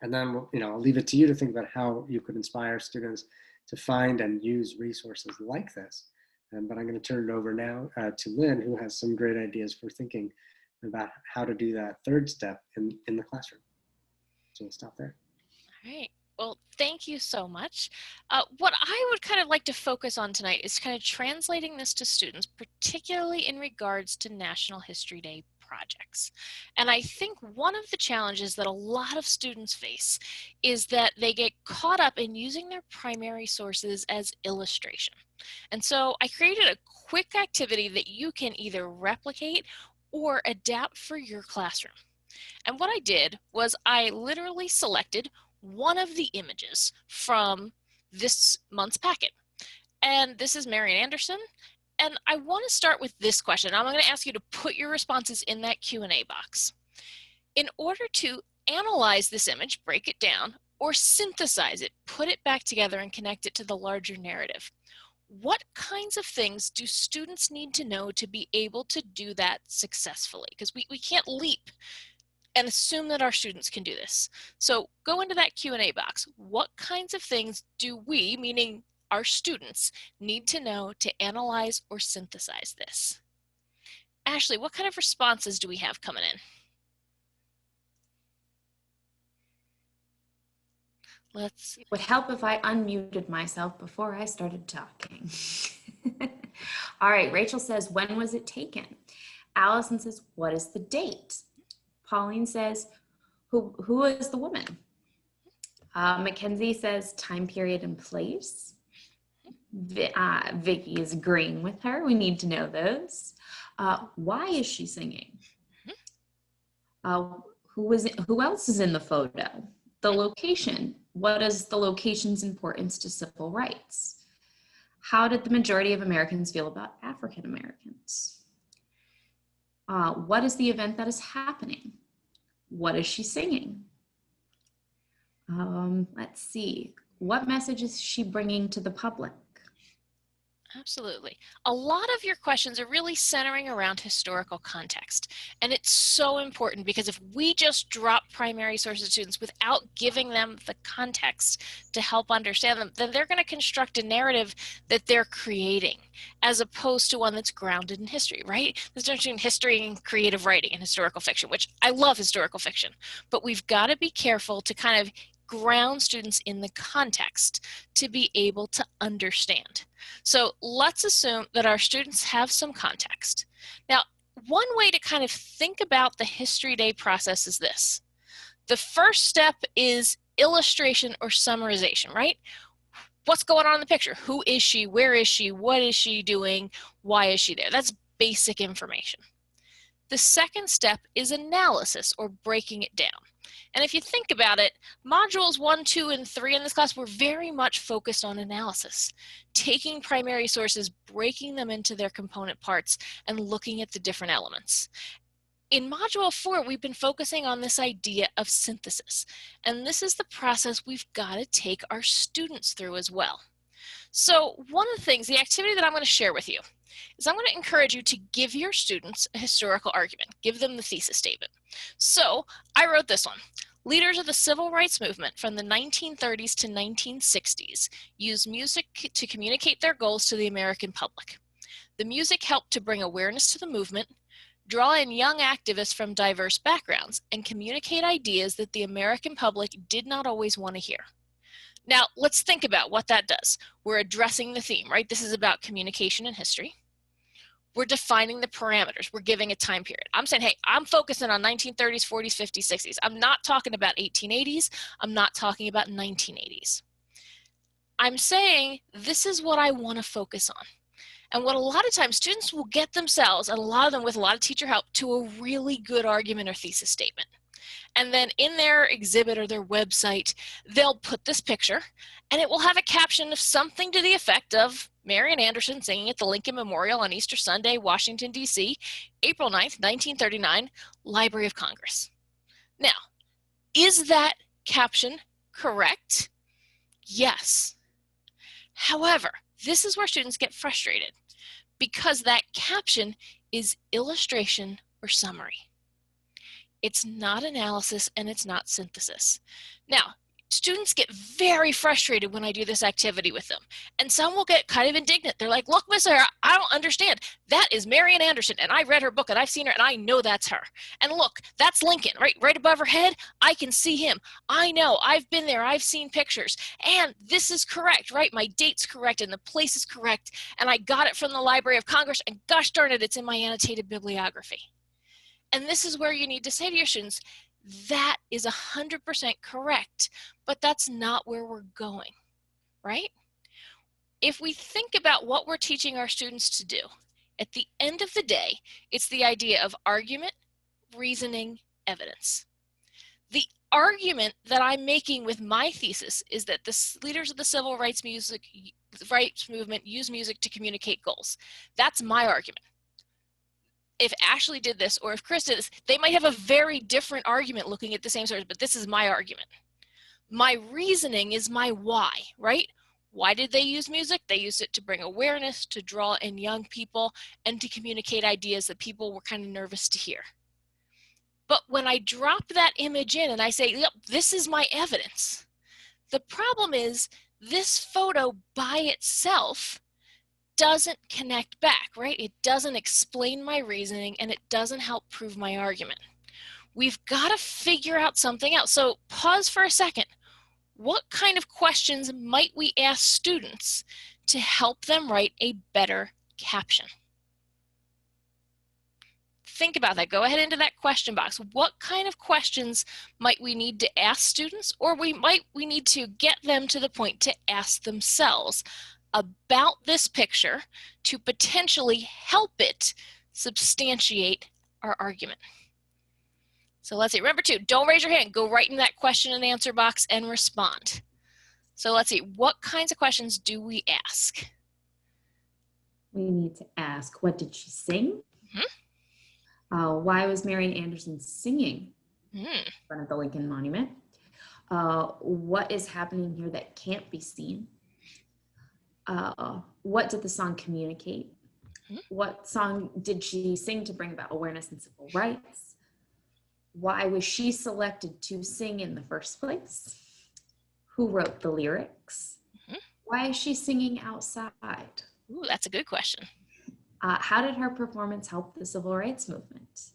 And then, I'll leave it to you to think about how you could inspire students to find and use resources like this. But I'm going to turn it over now to Lynne, who has some great ideas for thinking about how to do that third step in the classroom. So we'll stop there.
All right. Well, thank you so much. What I would kind of like to focus on tonight is kind of translating this to students, particularly in regards to National History Day projects. And I think one of the challenges that a lot of students face is that they get caught up in using their primary sources as illustration. And so I created a quick activity that you can either replicate or adapt for your classroom. And what I did was I literally selected one of the images from this month's packet. And this is Marian Anderson. And I want to start with this question. I'm going to ask you to put your responses in that Q&A box. In order to analyze this image, break it down, or synthesize it, put it back together and connect it to the larger narrative, what kinds of things do students need to know to be able to do that successfully? Because we can't leap and assume that our students can do this. So go into that Q&A box. What kinds of things do we, meaning our students, need to know to analyze or synthesize this? Ashley, what kind of responses do we have coming in?
It would help if I unmuted myself before I started talking. All right, Rachel says, when was it taken? Allison says, what is the date? Pauline says, who is the woman? Mackenzie says, time period and place. Vicky is agreeing with her. We need to know those. Why is she singing? Who else is in the photo? The location. What is the location's importance to civil rights? How did the majority of Americans feel about African Americans? What is the event that is happening? What is she singing? Let's see. What message is she bringing to the public?
Absolutely. A lot of your questions are really centering around historical context. And it's so important because if we just drop primary sources to students without giving them the context to help understand them, then they're going to construct a narrative that they're creating as opposed to one that's grounded in history, right? There's a difference between history and creative writing and historical fiction, which I love historical fiction, but we've got to be careful to kind of ground students in the context to be able to understand. So let's assume that our students have some context. Now, one way to kind of think about the History Day process is this. The first step is illustration or summarization, right? What's going on in the picture? Who is she? Where is she? What is she doing? Why is she there? That's basic information. The second step is analysis or breaking it down. And if you think about it, modules 1, 2, and 3 in this class were very much focused on analysis, taking primary sources, breaking them into their component parts, and looking at the different elements. In module 4, we've been focusing on this idea of synthesis, and this is the process we've got to take our students through as well. So one of the things, the activity that I'm going to share with you, is I'm going to encourage you to give your students a historical argument, give them the thesis statement. So I wrote this one. Leaders of the civil rights movement from the 1930s to 1960s used music to communicate their goals to the American public. The music helped to bring awareness to the movement, draw in young activists from diverse backgrounds, and communicate ideas that the American public did not always want to hear. Now, let's think about what that does. We're addressing the theme, right? This is about communication and history. We're defining the parameters. We're giving a time period. I'm saying, hey, I'm focusing on 1930s, 40s, 50s, 60s. I'm not talking about 1880s. I'm not talking about 1980s. I'm saying this is what I want to focus on. And what a lot of times students will get themselves, and a lot of them with a lot of teacher help, to a really good argument or thesis statement. And then in their exhibit or their website, they'll put this picture, and it will have a caption of something to the effect of Marian Anderson singing at the Lincoln Memorial on Easter Sunday, Washington, D.C., April 9th, 1939, Library of Congress. Now, is that caption correct? Yes. However, this is where students get frustrated because that caption is illustration or summary. It's not analysis and it's not synthesis. Now, students get very frustrated when I do this activity with them, and some will get kind of indignant. They're like, look, Miss O'Hara, I don't understand. That is Marian Anderson, and I read her book, and I've seen her, and I know that's her. And look, that's Lincoln, right above her head. I can see him. I know. I've been there. I've seen pictures. And this is correct, right? My date's correct, and the place is correct, and I got it from the Library of Congress, and gosh darn it, it's in my annotated bibliography. And this is where you need to say to your students, that is 100% correct, but that's not where we're going, right? If we think about what we're teaching our students to do, at the end of the day, it's the idea of argument, reasoning, evidence. The argument that I'm making with my thesis is that the leaders of the civil rights movement use music to communicate goals. That's my argument. If Ashley did this or if Chris did this, they might have a very different argument looking at the same source, but this is my argument. My reasoning is my why, right? Why did they use music? They used it to bring awareness, to draw in young people, and to communicate ideas that people were kind of nervous to hear. But when I drop that image in and I say, yep, this is my evidence, the problem is this photo by itself doesn't connect back, right? It doesn't explain my reasoning and it doesn't help prove my argument. We've got to figure out something else. So pause for a second. What kind of questions might we ask students to help them write a better caption? Think about that. Go ahead into that question box. What kind of questions might we need to ask students, or we need to get them to the point to ask themselves about this picture to potentially help it substantiate our argument? So let's see. Remember too, don't raise your hand. Go right in that question and answer box and respond. So let's see. What kinds of questions do we ask?
We need to ask, what did she sing? Why was Marian Anderson singing in front of the Lincoln Monument? What is happening here that can't be seen? What did the song communicate? What song did she sing to bring about awareness and civil rights? Why was she selected to sing in the first place? Who wrote the lyrics? Why is she singing outside?
Ooh, that's a good question.
How did her performance help the civil rights movement?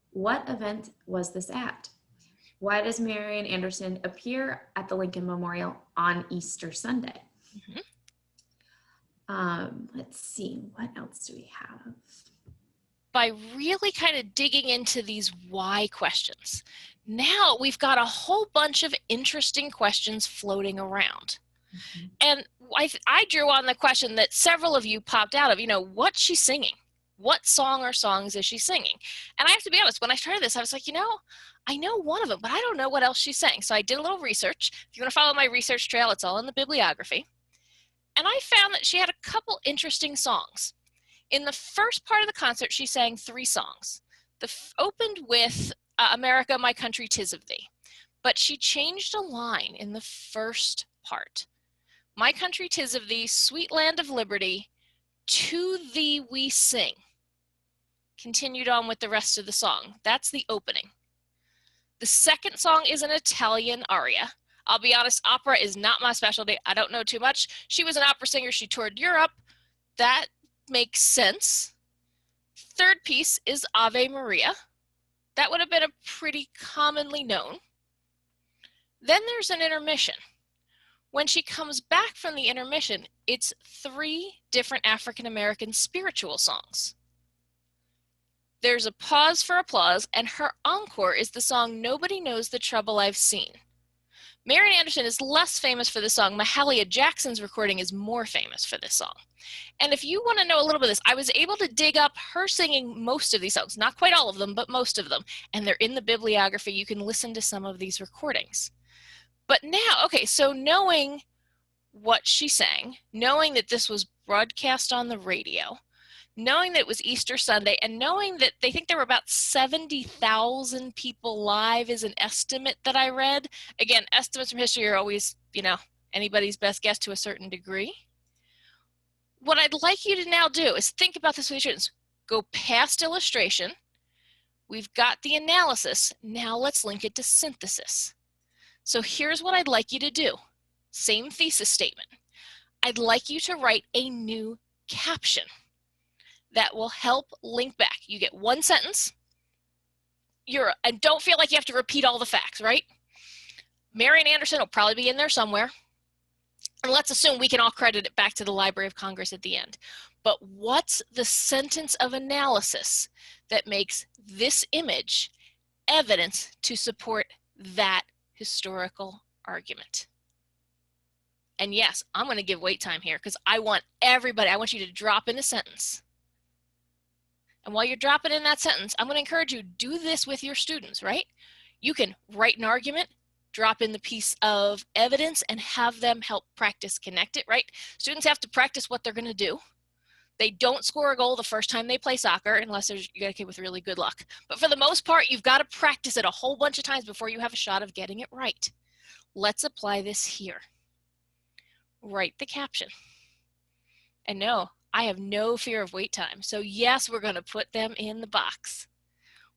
What event was this at? Why does Marian Anderson appear at the Lincoln Memorial on Easter Sunday? Let's see, what else do we have?
By really kind of digging into these why questions, now we've got a whole bunch of interesting questions floating around. And I drew on the question that several of you popped out of, what's she singing? What song or songs is she singing? And I have to be honest, when I started this, I was like, I know one of them, but I don't know what else she's sang. So I did a little research. If you want to follow my research trail, it's all in the bibliography. And I found that she had a couple interesting songs. In the first part of the concert, she sang 3 songs. Opened with America, My Country, 'Tis of Thee. But she changed a line in the first part. My country, 'tis of thee, sweet land of liberty, to thee we sing. Continued on with the rest of the song. That's the opening. The second song is an Italian aria. I'll be honest, opera is not my specialty. I don't know too much. She was an opera singer. She toured Europe. That makes sense. Third piece is Ave Maria. That would have been a pretty commonly known. Then there's an intermission. When she comes back from the intermission, it's 3 different African-American spiritual songs. There's a pause for applause, and her encore is the song Nobody Knows the Trouble I've Seen. Marian Anderson is less famous for this song. Mahalia Jackson's recording is more famous for this song. And if you want to know a little bit of this, I was able to dig up her singing most of these songs, not quite all of them, but most of them. And they're in the bibliography. You can listen to some of these recordings. But now, okay, so knowing what she sang, knowing that this was broadcast on the radio, knowing that it was Easter Sunday, and knowing that they think there were about 70,000 people live is an estimate that I read. Again, estimates from history are always, anybody's best guess to a certain degree. What I'd like you to now do is think about this with your students. Go past illustration. We've got the analysis. Now let's link it to synthesis. So here's what I'd like you to do. Same thesis statement. I'd like you to write a new caption that will help link back. You get one sentence. And don't feel like you have to repeat all the facts, right? Marian Anderson will probably be in there somewhere. And let's assume we can all credit it back to the Library of Congress at the end. But what's the sentence of analysis that makes this image evidence to support that historical argument? And yes, I'm going to give wait time here because I want you to drop in a sentence. And while you're dropping in that sentence, I'm going to encourage you to do this with your students, right? You can write an argument, drop in the piece of evidence, and have them help practice connect it, right? Students have to practice what they're going to do. They don't score a goal the first time they play soccer unless you got a kid with really good luck. But for the most part, you've got to practice it a whole bunch of times before you have a shot of getting it right. Let's apply this here. Write the caption. And no, I have no fear of wait time. So yes, we're going to put them in the box.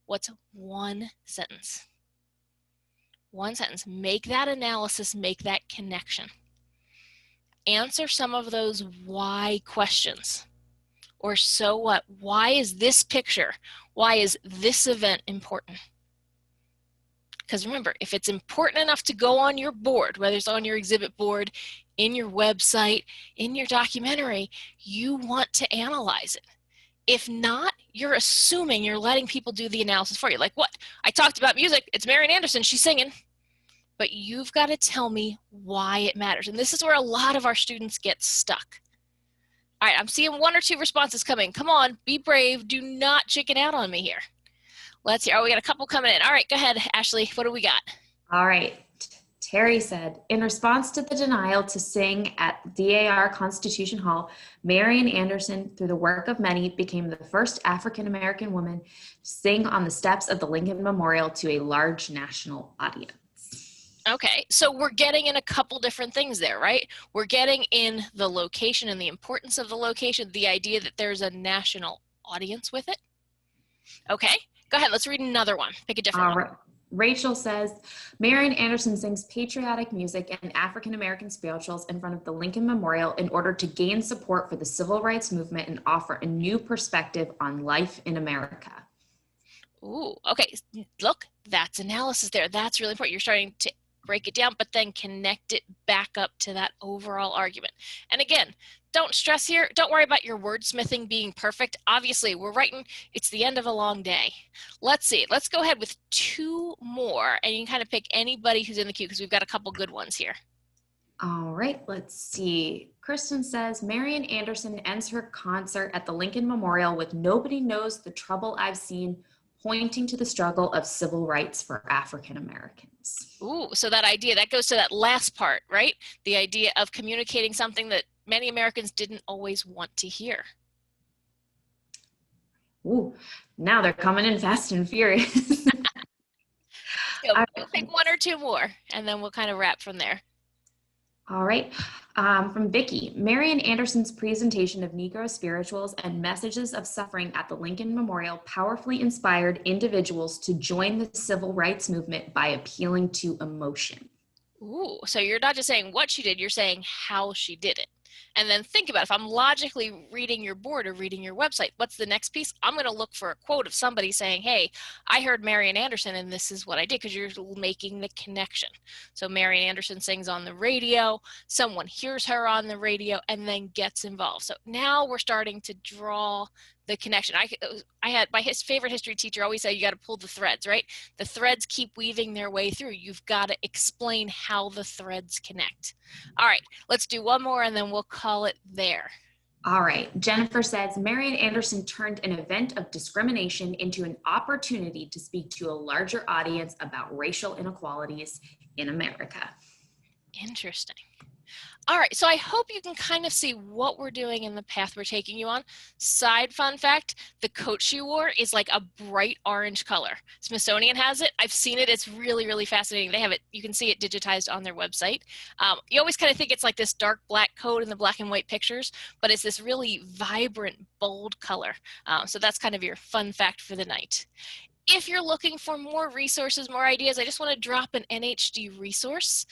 What's one sentence? One sentence. Make that analysis, make that connection. Answer some of those why questions. Or so what? Why is this picture? Why is this event important? Because remember, if it's important enough to go on your board, whether it's on your exhibit board, in your website, in your documentary, you want to analyze it. If not, you're assuming you're letting people do the analysis for you. Like what? I talked about music. It's Marian Anderson. She's singing. But you've got to tell me why it matters. And this is where a lot of our students get stuck. All right, I'm seeing one or two responses coming. Come on, be brave. Do not chicken out on me here. Let's hear. Oh, we got a couple coming in. All right, go ahead, Ashley. What do we got?
All right. Terry said, in response to the denial to sing at DAR Constitution Hall, Marian Anderson, through the work of many, became the first African-American woman to sing on the steps of the Lincoln Memorial to a large national audience.
Okay, so we're getting in a couple different things there, right? We're getting in the location and the importance of the location, the idea that there's a national audience with it. Okay, go ahead, let's read another one. Pick a different one.
Rachel says, Marian Anderson sings patriotic music and African-American spirituals in front of the Lincoln Memorial in order to gain support for the civil rights movement and offer a new perspective on life in America.
Ooh, okay, look, that's analysis there. That's really important. You're starting to break it down, but then connect it back up to that overall argument. And again, don't stress here. Don't worry about your wordsmithing being perfect. Obviously, we're writing, it's the end of a long day. Let's see. Let's go ahead with two more, and you can kind of pick anybody who's in the queue because we've got a couple good ones here.
All right, let's see. Kristen says, Marian Anderson ends her concert at the Lincoln Memorial with "Nobody knows the trouble I've seen," pointing to the struggle of civil rights for African Americans.
Ooh, so that idea, that goes to that last part, right? The idea of communicating something that many Americans didn't always want to hear.
Ooh, now they're coming in fast and furious.
We'll pick one or two more, and then we'll kind of wrap from there.
All right. From Vicki, Marian Anderson's presentation of Negro spirituals and messages of suffering at the Lincoln Memorial powerfully inspired individuals to join the civil rights movement by appealing to emotion.
Ooh, so you're not just saying what she did, you're saying how she did it. And then think about, if I'm logically reading your board or reading your website, what's the next piece? I'm going to look for a quote of somebody saying, hey, I heard Marian Anderson and this is what I did, because you're making the connection. So Marian Anderson sings on the radio, someone hears her on the radio and then gets involved. So now we're starting to draw the connection. I had my favorite history teacher always said, you got to pull the threads, right? The threads keep weaving their way through. You've got to explain how the threads connect. All right, let's do one more and then we'll call it there.
All right, Jennifer says, Marian Anderson turned an event of discrimination into an opportunity to speak to a larger audience about racial inequalities in America.
Interesting. All right, so I hope you can kind of see what we're doing and the path we're taking you on. Side fun fact, the coat she wore is like a bright orange color. Smithsonian has it. I've seen it. It's really, really fascinating. They have it. You can see it digitized on their website. You always kind of think it's like this dark black coat in the black and white pictures, but it's this really vibrant, bold color. So that's kind of your fun fact for the night. If you're looking for more resources, more ideas, I just want to drop an NHD resource.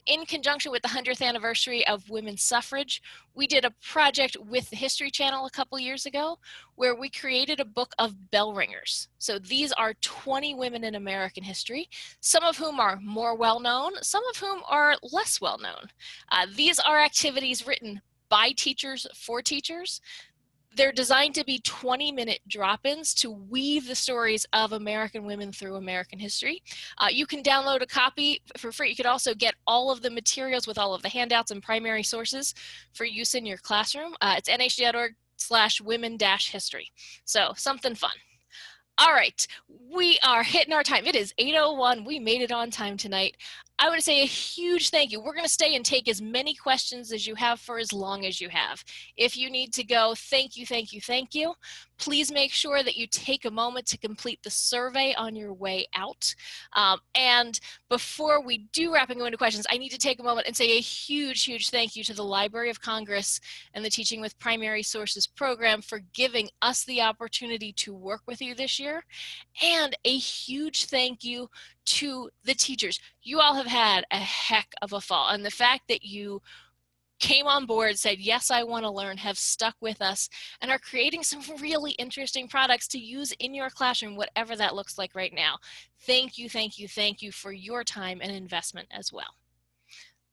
In conjunction with the 100th anniversary of women's suffrage, we did a project with the History Channel a couple years ago where we created a book of bell ringers. So these are 20 women in American history, some of whom are more well-known, some of whom are less well-known. These are activities written by teachers for teachers. They're designed to be 20-minute drop-ins to weave the stories of American women through American history. You can download a copy for free. You could also get all of the materials with all of the handouts and primary sources for use in your classroom. It's nhd.org/women-history. So something fun. All right, we are hitting our time. It is 8:01. We made it on time tonight. I want to say a huge thank you. We're going to stay and take as many questions as you have for as long as you have. If you need to go, thank you, thank you, thank you. Please make sure that you take a moment to complete the survey on your way out. And before we do wrap and go into questions, I need to take a moment and say a huge, huge thank you to the Library of Congress and the Teaching with Primary Sources program for giving us the opportunity to work with you this year. And a huge thank you to the teachers. You all have had a heck of a fall, and the fact that you came on board, said, yes, I want to learn, have stuck with us, and are creating some really interesting products to use in your classroom, whatever that looks like right now. Thank you, thank you, thank you for your time and investment as well.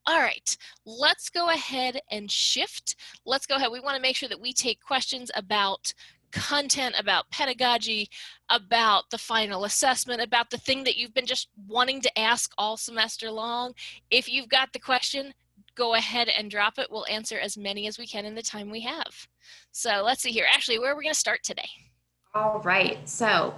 All right, let's go ahead and shift. Let's go ahead. We want to make sure that we take questions about content, about pedagogy, about the final assessment, about the thing that you've been just wanting to ask all semester long. If you've got the question, go ahead and drop it. We'll answer as many as we can in the time we have. So let's see here. Ashley, where are we going to start today?
All right, so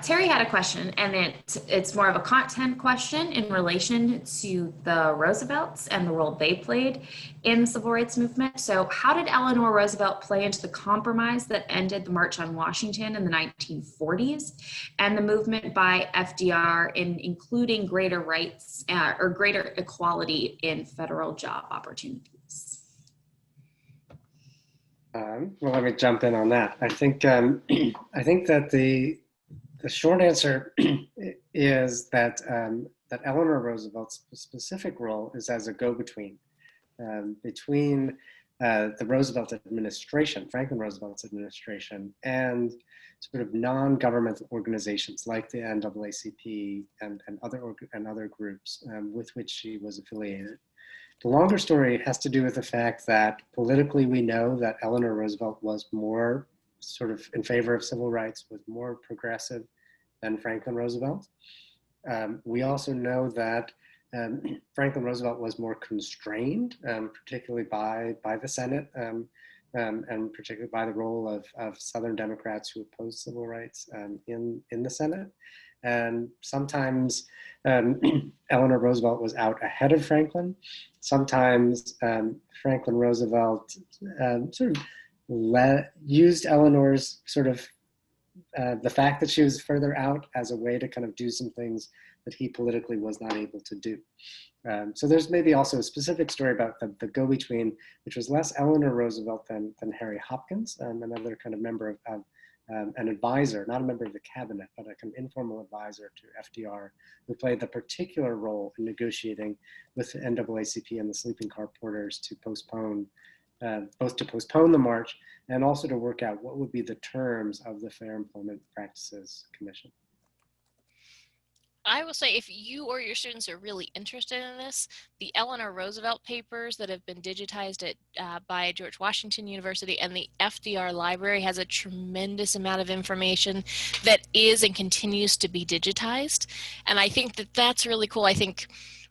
Terry had a question, and it's more of a content question in relation to the Roosevelts and the role they played in the civil rights movement. So how did Eleanor Roosevelt play into the compromise that ended the March on Washington in the 1940s and the movement by FDR in including greater rights or greater equality in federal job opportunities?
Well, let me jump in on that. I think that the short answer is that that Eleanor Roosevelt's specific role is as a go-between between the Roosevelt administration, Franklin Roosevelt's administration, and sort of non-governmental organizations like the NAACP and other groups with which she was affiliated. The longer story has to do with the fact that politically we know that Eleanor Roosevelt was more sort of in favor of civil rights, was more progressive than Franklin Roosevelt. We also know that Franklin Roosevelt was more constrained, particularly by the Senate, and particularly by the role of Southern Democrats who opposed civil rights in the Senate. And sometimes Eleanor Roosevelt was out ahead of Franklin. Sometimes Franklin Roosevelt sort of used Eleanor's sort of the fact that she was further out as a way to kind of do some things that he politically was not able to do. So there's maybe also a specific story about the go-between, which was less Eleanor Roosevelt than Harry Hopkins, another kind of member of an advisor, not a member of the cabinet, but a kind of informal advisor to FDR, who played the particular role in negotiating with the NAACP and the sleeping car porters to postpone, both to postpone the march and also to work out what would be the terms of the Fair Employment Practices Commission.
I will say, if you or your students are really interested in this, the Eleanor Roosevelt papers that have been digitized by George Washington University and the FDR Library has a tremendous amount of information that is and continues to be digitized. And I think that that's really cool. I think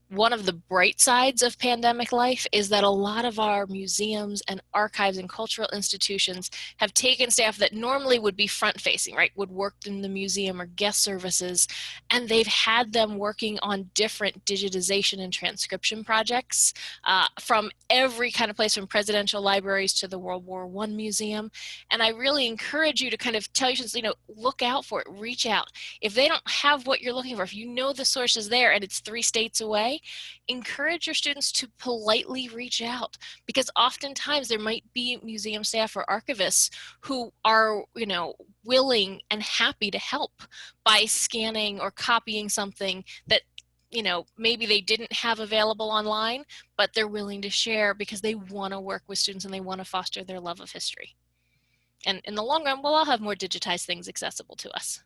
one of the bright sides of pandemic life is that a lot of our museums and archives and cultural institutions have taken staff that normally would be front-facing, right, would work in the museum or guest services, and they've had them working on different digitization and transcription projects from every kind of place, from presidential libraries to the World War I Museum. And I really encourage you to kind of tell your students, you know, look out for it, reach out. If they don't have what you're looking for, if you know the source is there and it's 3 states away, encourage your students to politely reach out, because oftentimes there might be museum staff or archivists who are, you know, willing and happy to help by scanning or copying something that, you know, maybe they didn't have available online, but they're willing to share because they want to work with students and they want to foster their love of history. And in the long run, we'll all have more digitized things accessible to us.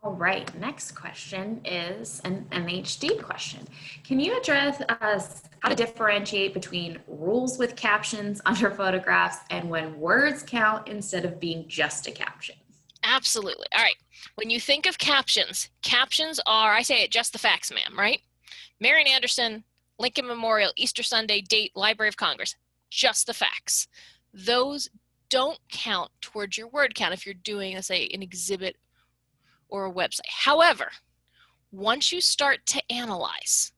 All right, next question is an MHD question. Can you address us how to differentiate between rules with captions under photographs and when words count instead of being just a caption?
Absolutely. All right. When you think of captions, captions are, I say it, just the facts, ma'am, right? Marian Anderson, Lincoln Memorial, Easter Sunday, date, Library of Congress, just the facts. Those don't count towards your word count if you're doing, let's say, an exhibit or a website. However, once you start to analyze,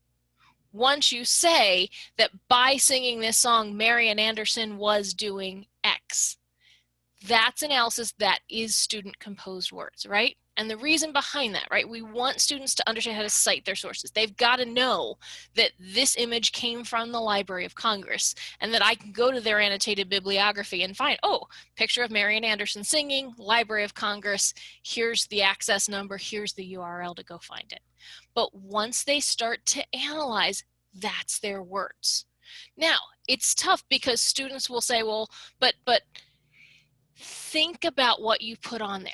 once you say that by singing this song, Marian Anderson was doing X, that's analysis that is student composed words, right? And the reason behind that, right, we want students to understand how to cite their sources. They've got to know that this image came from the Library of Congress and that I can go to their annotated bibliography and find, oh, picture of Marian Anderson singing, Library of Congress, here's the access number, here's the URL to go find it. But once they start to analyze, that's their words. Now, it's tough because students will say, well, but think about what you put on there,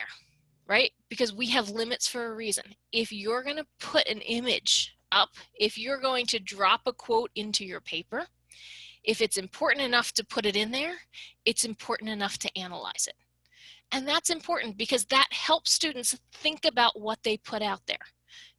right? Because we have limits for a reason. If you're going to put an image up, if you're going to drop a quote into your paper, if it's important enough to put it in there, it's important enough to analyze it. And that's important because that helps students think about what they put out there.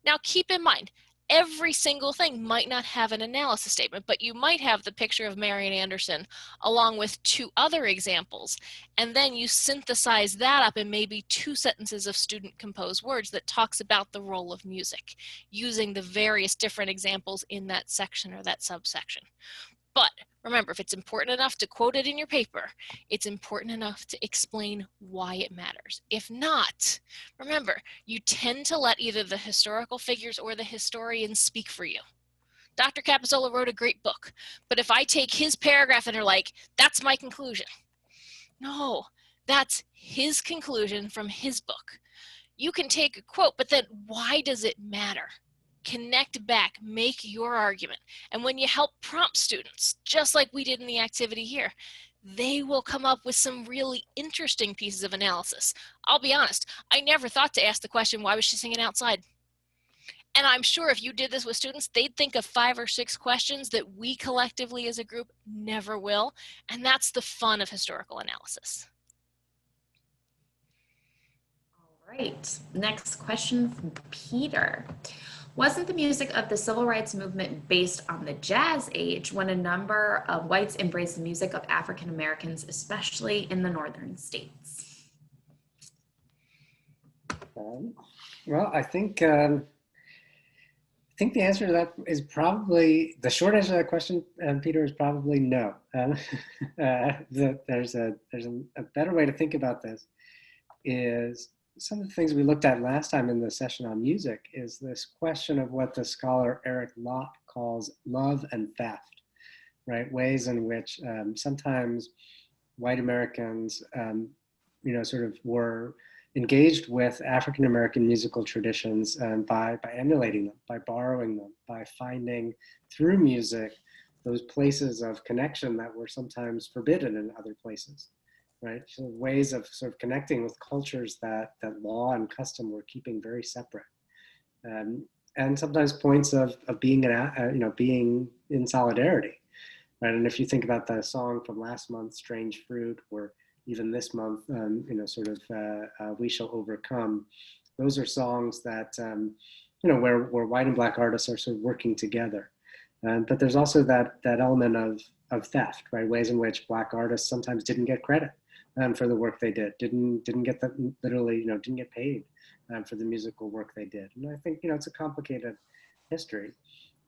Now, keep in mind, every single thing might not have an analysis statement, but you might have the picture of Marian Anderson along with 2 other examples, and then you synthesize that up in maybe 2 sentences of student composed words that talks about the role of music, using the various different examples in that section or that subsection. But remember, if it's important enough to quote it in your paper, it's important enough to explain why it matters. If not, remember, you tend to let either the historical figures or the historians speak for you. Dr. Capozzola wrote a great book, but if I take his paragraph and are like, that's my conclusion. No, that's his conclusion from his book. You can take a quote, but then why does it matter? Connect back, make your argument. And when you help prompt students, just like we did in the activity here, they will come up with some really interesting pieces of analysis. I'll be honest, I never thought to ask the question, why was she singing outside? And I'm sure if you did this with students, they'd think of 5 or 6 questions that we collectively as a group never will. And that's the fun of historical analysis.
All right, next question from Peter. Wasn't the music of the civil rights movement based on the jazz age when a number of whites embraced the music of African Americans, especially in the northern states?
Well, I think the answer to that is probably, the short answer to that question, Peter, is probably no. There's a better way to think about this. Is some of the things we looked at last time in the session on music is this question of what the scholar Eric Lott calls love and theft, right? Ways in which sometimes white Americans, sort of were engaged with African American musical traditions by emulating them, by borrowing them, by finding through music those places of connection that were sometimes forbidden in other places. right? So ways of sort of connecting with cultures that law and custom were keeping very separate. And sometimes points of being, being in solidarity, right? And if you think about the song from last month, Strange Fruit, or even this month, We Shall Overcome, those are songs that, where white and black artists are sort of working together. But there's also that element of theft, right? Ways in which black artists sometimes didn't get credit for the work they did, didn't get didn't get paid for the musical work they did. And I think, it's a complicated history.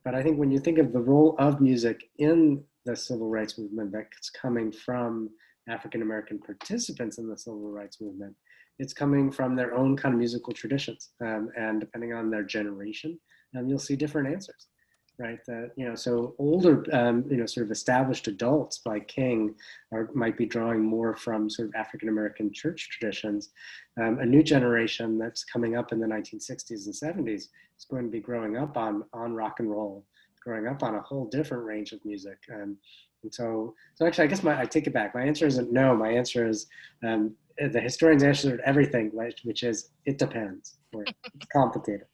But I think when you think of the role of music in the civil rights movement that's coming from African American participants in the civil rights movement, it's coming from their own kind of musical traditions, and depending on their generation, you'll see different answers, right? So older, sort of established adults like King might be drawing more from sort of African American church traditions. A new generation that's coming up in the 1960s and 70s is going to be growing up on rock and roll, growing up on a whole different range of music. And so actually, I guess I take it back. My answer isn't no. My answer is the historian's answer to everything, which is it depends, or it's complicated.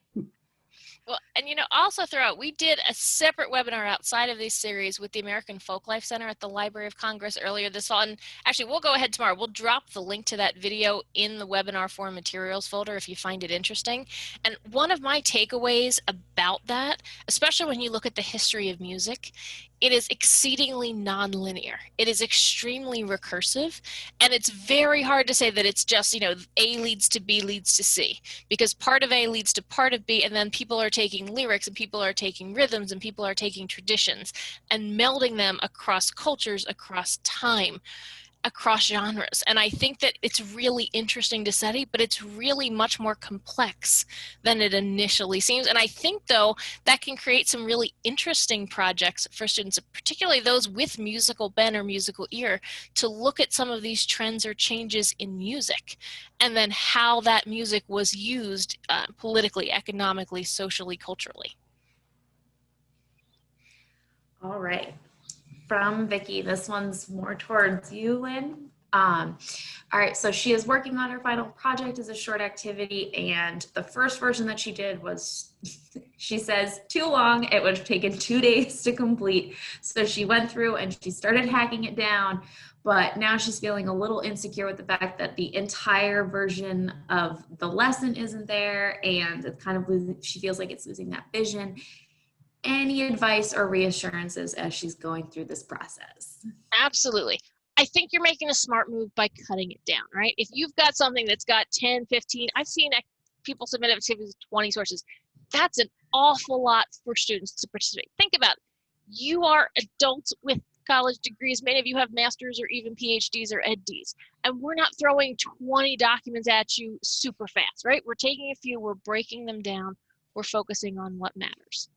Well, and I'll also throw out, we did a separate webinar outside of this series with the American Folklife Center at the Library of Congress earlier this fall. And actually, we'll go ahead tomorrow. We'll drop the link to that video in the webinar forum materials folder if you find it interesting. And one of my takeaways about that, especially when you look at the history of music, it is exceedingly nonlinear. It is extremely recursive, and it's very hard to say that it's just, A leads to B leads to C, because part of A leads to part of B, and then people are taking lyrics and people are taking rhythms and people are taking traditions and melding them across cultures, across time, across genres. And I think that it's really interesting to study, but it's really much more complex than it initially seems. And I think, though, that can create some really interesting projects for students, particularly those with musical bent or musical ear, to look at some of these trends or changes in music, and then how that music was used politically, economically, socially, culturally.
All right. From Vicki, this one's more towards you, Lynn. All right, so she is working on her final project as a short activity, and the first version that she did was, she says, too long. It would have taken 2 days to complete. So she went through and she started hacking it down, but now she's feeling a little insecure with the fact that the entire version of the lesson isn't there, and it's kind of she feels like it's losing that vision. Any advice or reassurances as she's going through this process?
Absolutely. I think you're making a smart move by cutting it down, right? If you've got something that's got 10, 15, I've seen people submit activities with 20 sources. That's an awful lot for students to participate. Think about it. You are adults with college degrees. Many of you have masters or even PhDs or EdDs. And we're not throwing 20 documents at you super fast, right? We're taking a few, we're breaking them down, we're focusing on what matters.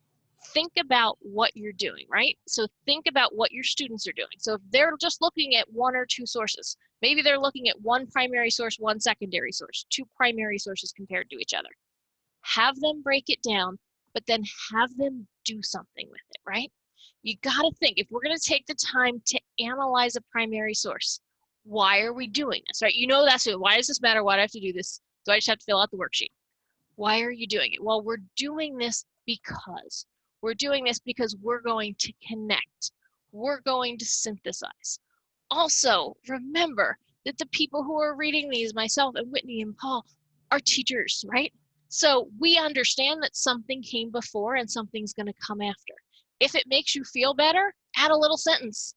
Think about what you're doing, right? So think about what your students are doing. So if they're just looking at 1 or 2 sources, maybe they're looking at 1 primary source, 1 secondary source, 2 primary sources compared to each other. Have them break it down, but then have them do something with it, right? You gotta think, if we're gonna take the time to analyze a primary source, why are we doing this, right? That's it. Why does this matter? Why do I have to do this? Do I just have to fill out the worksheet? Why are you doing it? Well, we're doing this because. We're doing this because we're going to connect. We're going to synthesize. Also, remember that the people who are reading these, myself and Whitney and Paul, are teachers, right? So we understand that something came before and something's going to come after. If it makes you feel better, add a little sentence.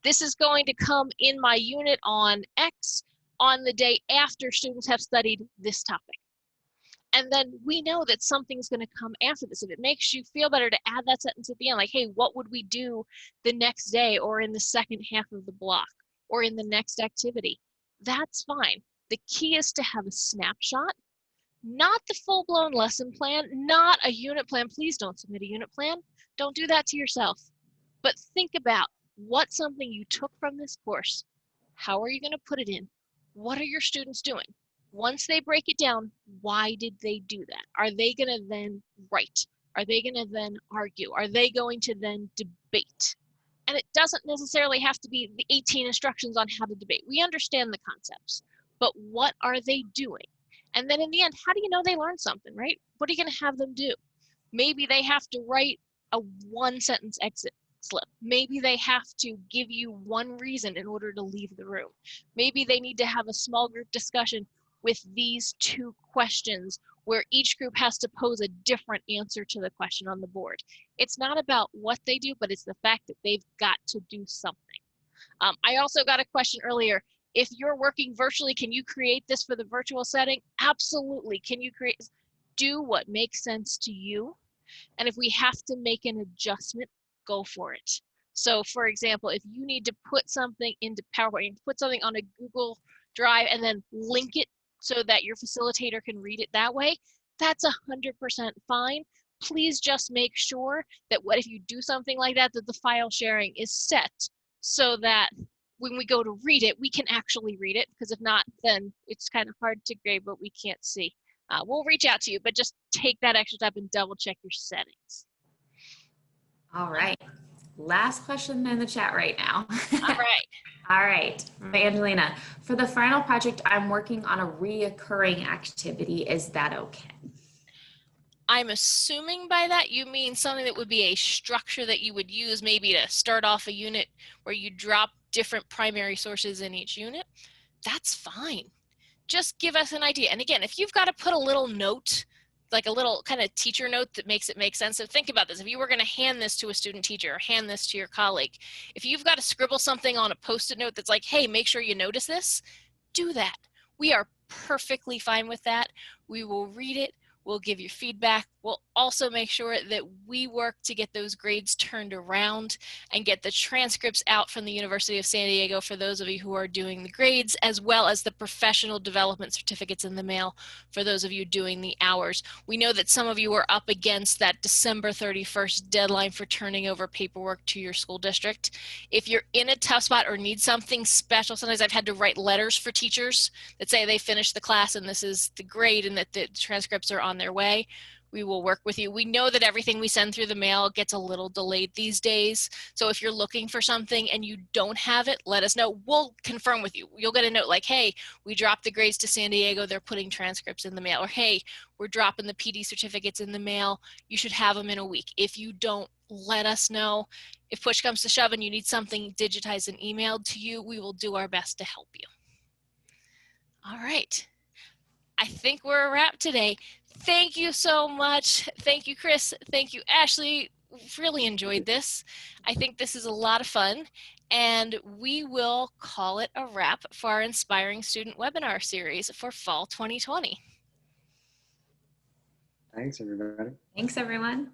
This is going to come in my unit on X on the day after students have studied this topic. And then we know that something's going to come after this. If it makes you feel better to add that sentence at the end, like, hey, what would we do the next day or in the second half of the block or in the next activity? That's fine. The key is to have a snapshot, not the full-blown lesson plan, not a unit plan. Please don't submit a unit plan. Don't do that to yourself. But think about what's something you took from this course. How are you going to put it in? What are your students doing? Once they break it down, why did they do that? Are they going to then write? Are they going to then argue? Are they going to then debate? And it doesn't necessarily have to be the 18 instructions on how to debate. We understand the concepts, but what are they doing? And then in the end, how do you know they learned something, right? What are you going to have them do? Maybe they have to write a one-sentence exit slip. Maybe they have to give you one reason in order to leave the room. Maybe they need to have a small group discussion with these 2 questions where each group has to pose a different answer to the question on the board. It's not about what they do, but it's the fact that they've got to do something. I also got a question earlier. If you're working virtually, can you create this for the virtual setting? Absolutely. Can you do what makes sense to you? And if we have to make an adjustment, go for it. So for example, if you need to put something into PowerPoint, put something on a Google Drive and then link it so that your facilitator can read it that way, that's 100% fine. Please just make sure that if you do something like that, that the file sharing is set so that when we go to read it, we can actually read it, because if not, then it's kind of hard to grade what we can't see. We'll reach out to you, but just take that extra step and double check your settings.
All right. Last question in the chat right now.
All right.
All right, Angelina, for the final project, I'm working on a reoccurring activity. Is that okay?
I'm assuming by that you mean something that would be a structure that you would use maybe to start off a unit where you drop different primary sources in each unit. That's fine. Just give us an idea. And again, if you've got to put a little note, like a little kind of teacher note that makes it make sense. So think about this. If you were going to hand this to a student teacher or hand this to your colleague, if you've got to scribble something on a Post-it note that's like, hey, make sure you notice this, do that. We are perfectly fine with that. We will read it. We'll give you feedback. We'll also make sure that we work to get those grades turned around and get the transcripts out from the University of San Diego for those of you who are doing the grades, as well as the professional development certificates in the mail for those of you doing the hours. We know that some of you are up against that December 31st deadline for turning over paperwork to your school district. If you're in a tough spot or need something special, sometimes I've had to write letters for teachers that say they finished the class and this is the grade and that the transcripts are on their way. We will work with you. We know that everything we send through the mail gets a little delayed these days. So if you're looking for something and you don't have it, let us know. We'll confirm with you. You'll get a note like, hey, we dropped the grades to San Diego. They're putting transcripts in the mail. Or hey, we're dropping the PD certificates in the mail. You should have them in a week. If you don't, let us know. If push comes to shove and you need something digitized and emailed to you, we will do our best to help you. All right. I think we're a wrap today. Thank you so much. Thank you, Chris. Thank you, Ashley. Really enjoyed this. I think this is a lot of fun, and we will call it a wrap for our Inspiring Student webinar series for fall 2020.
Thanks, everybody.
Thanks, everyone.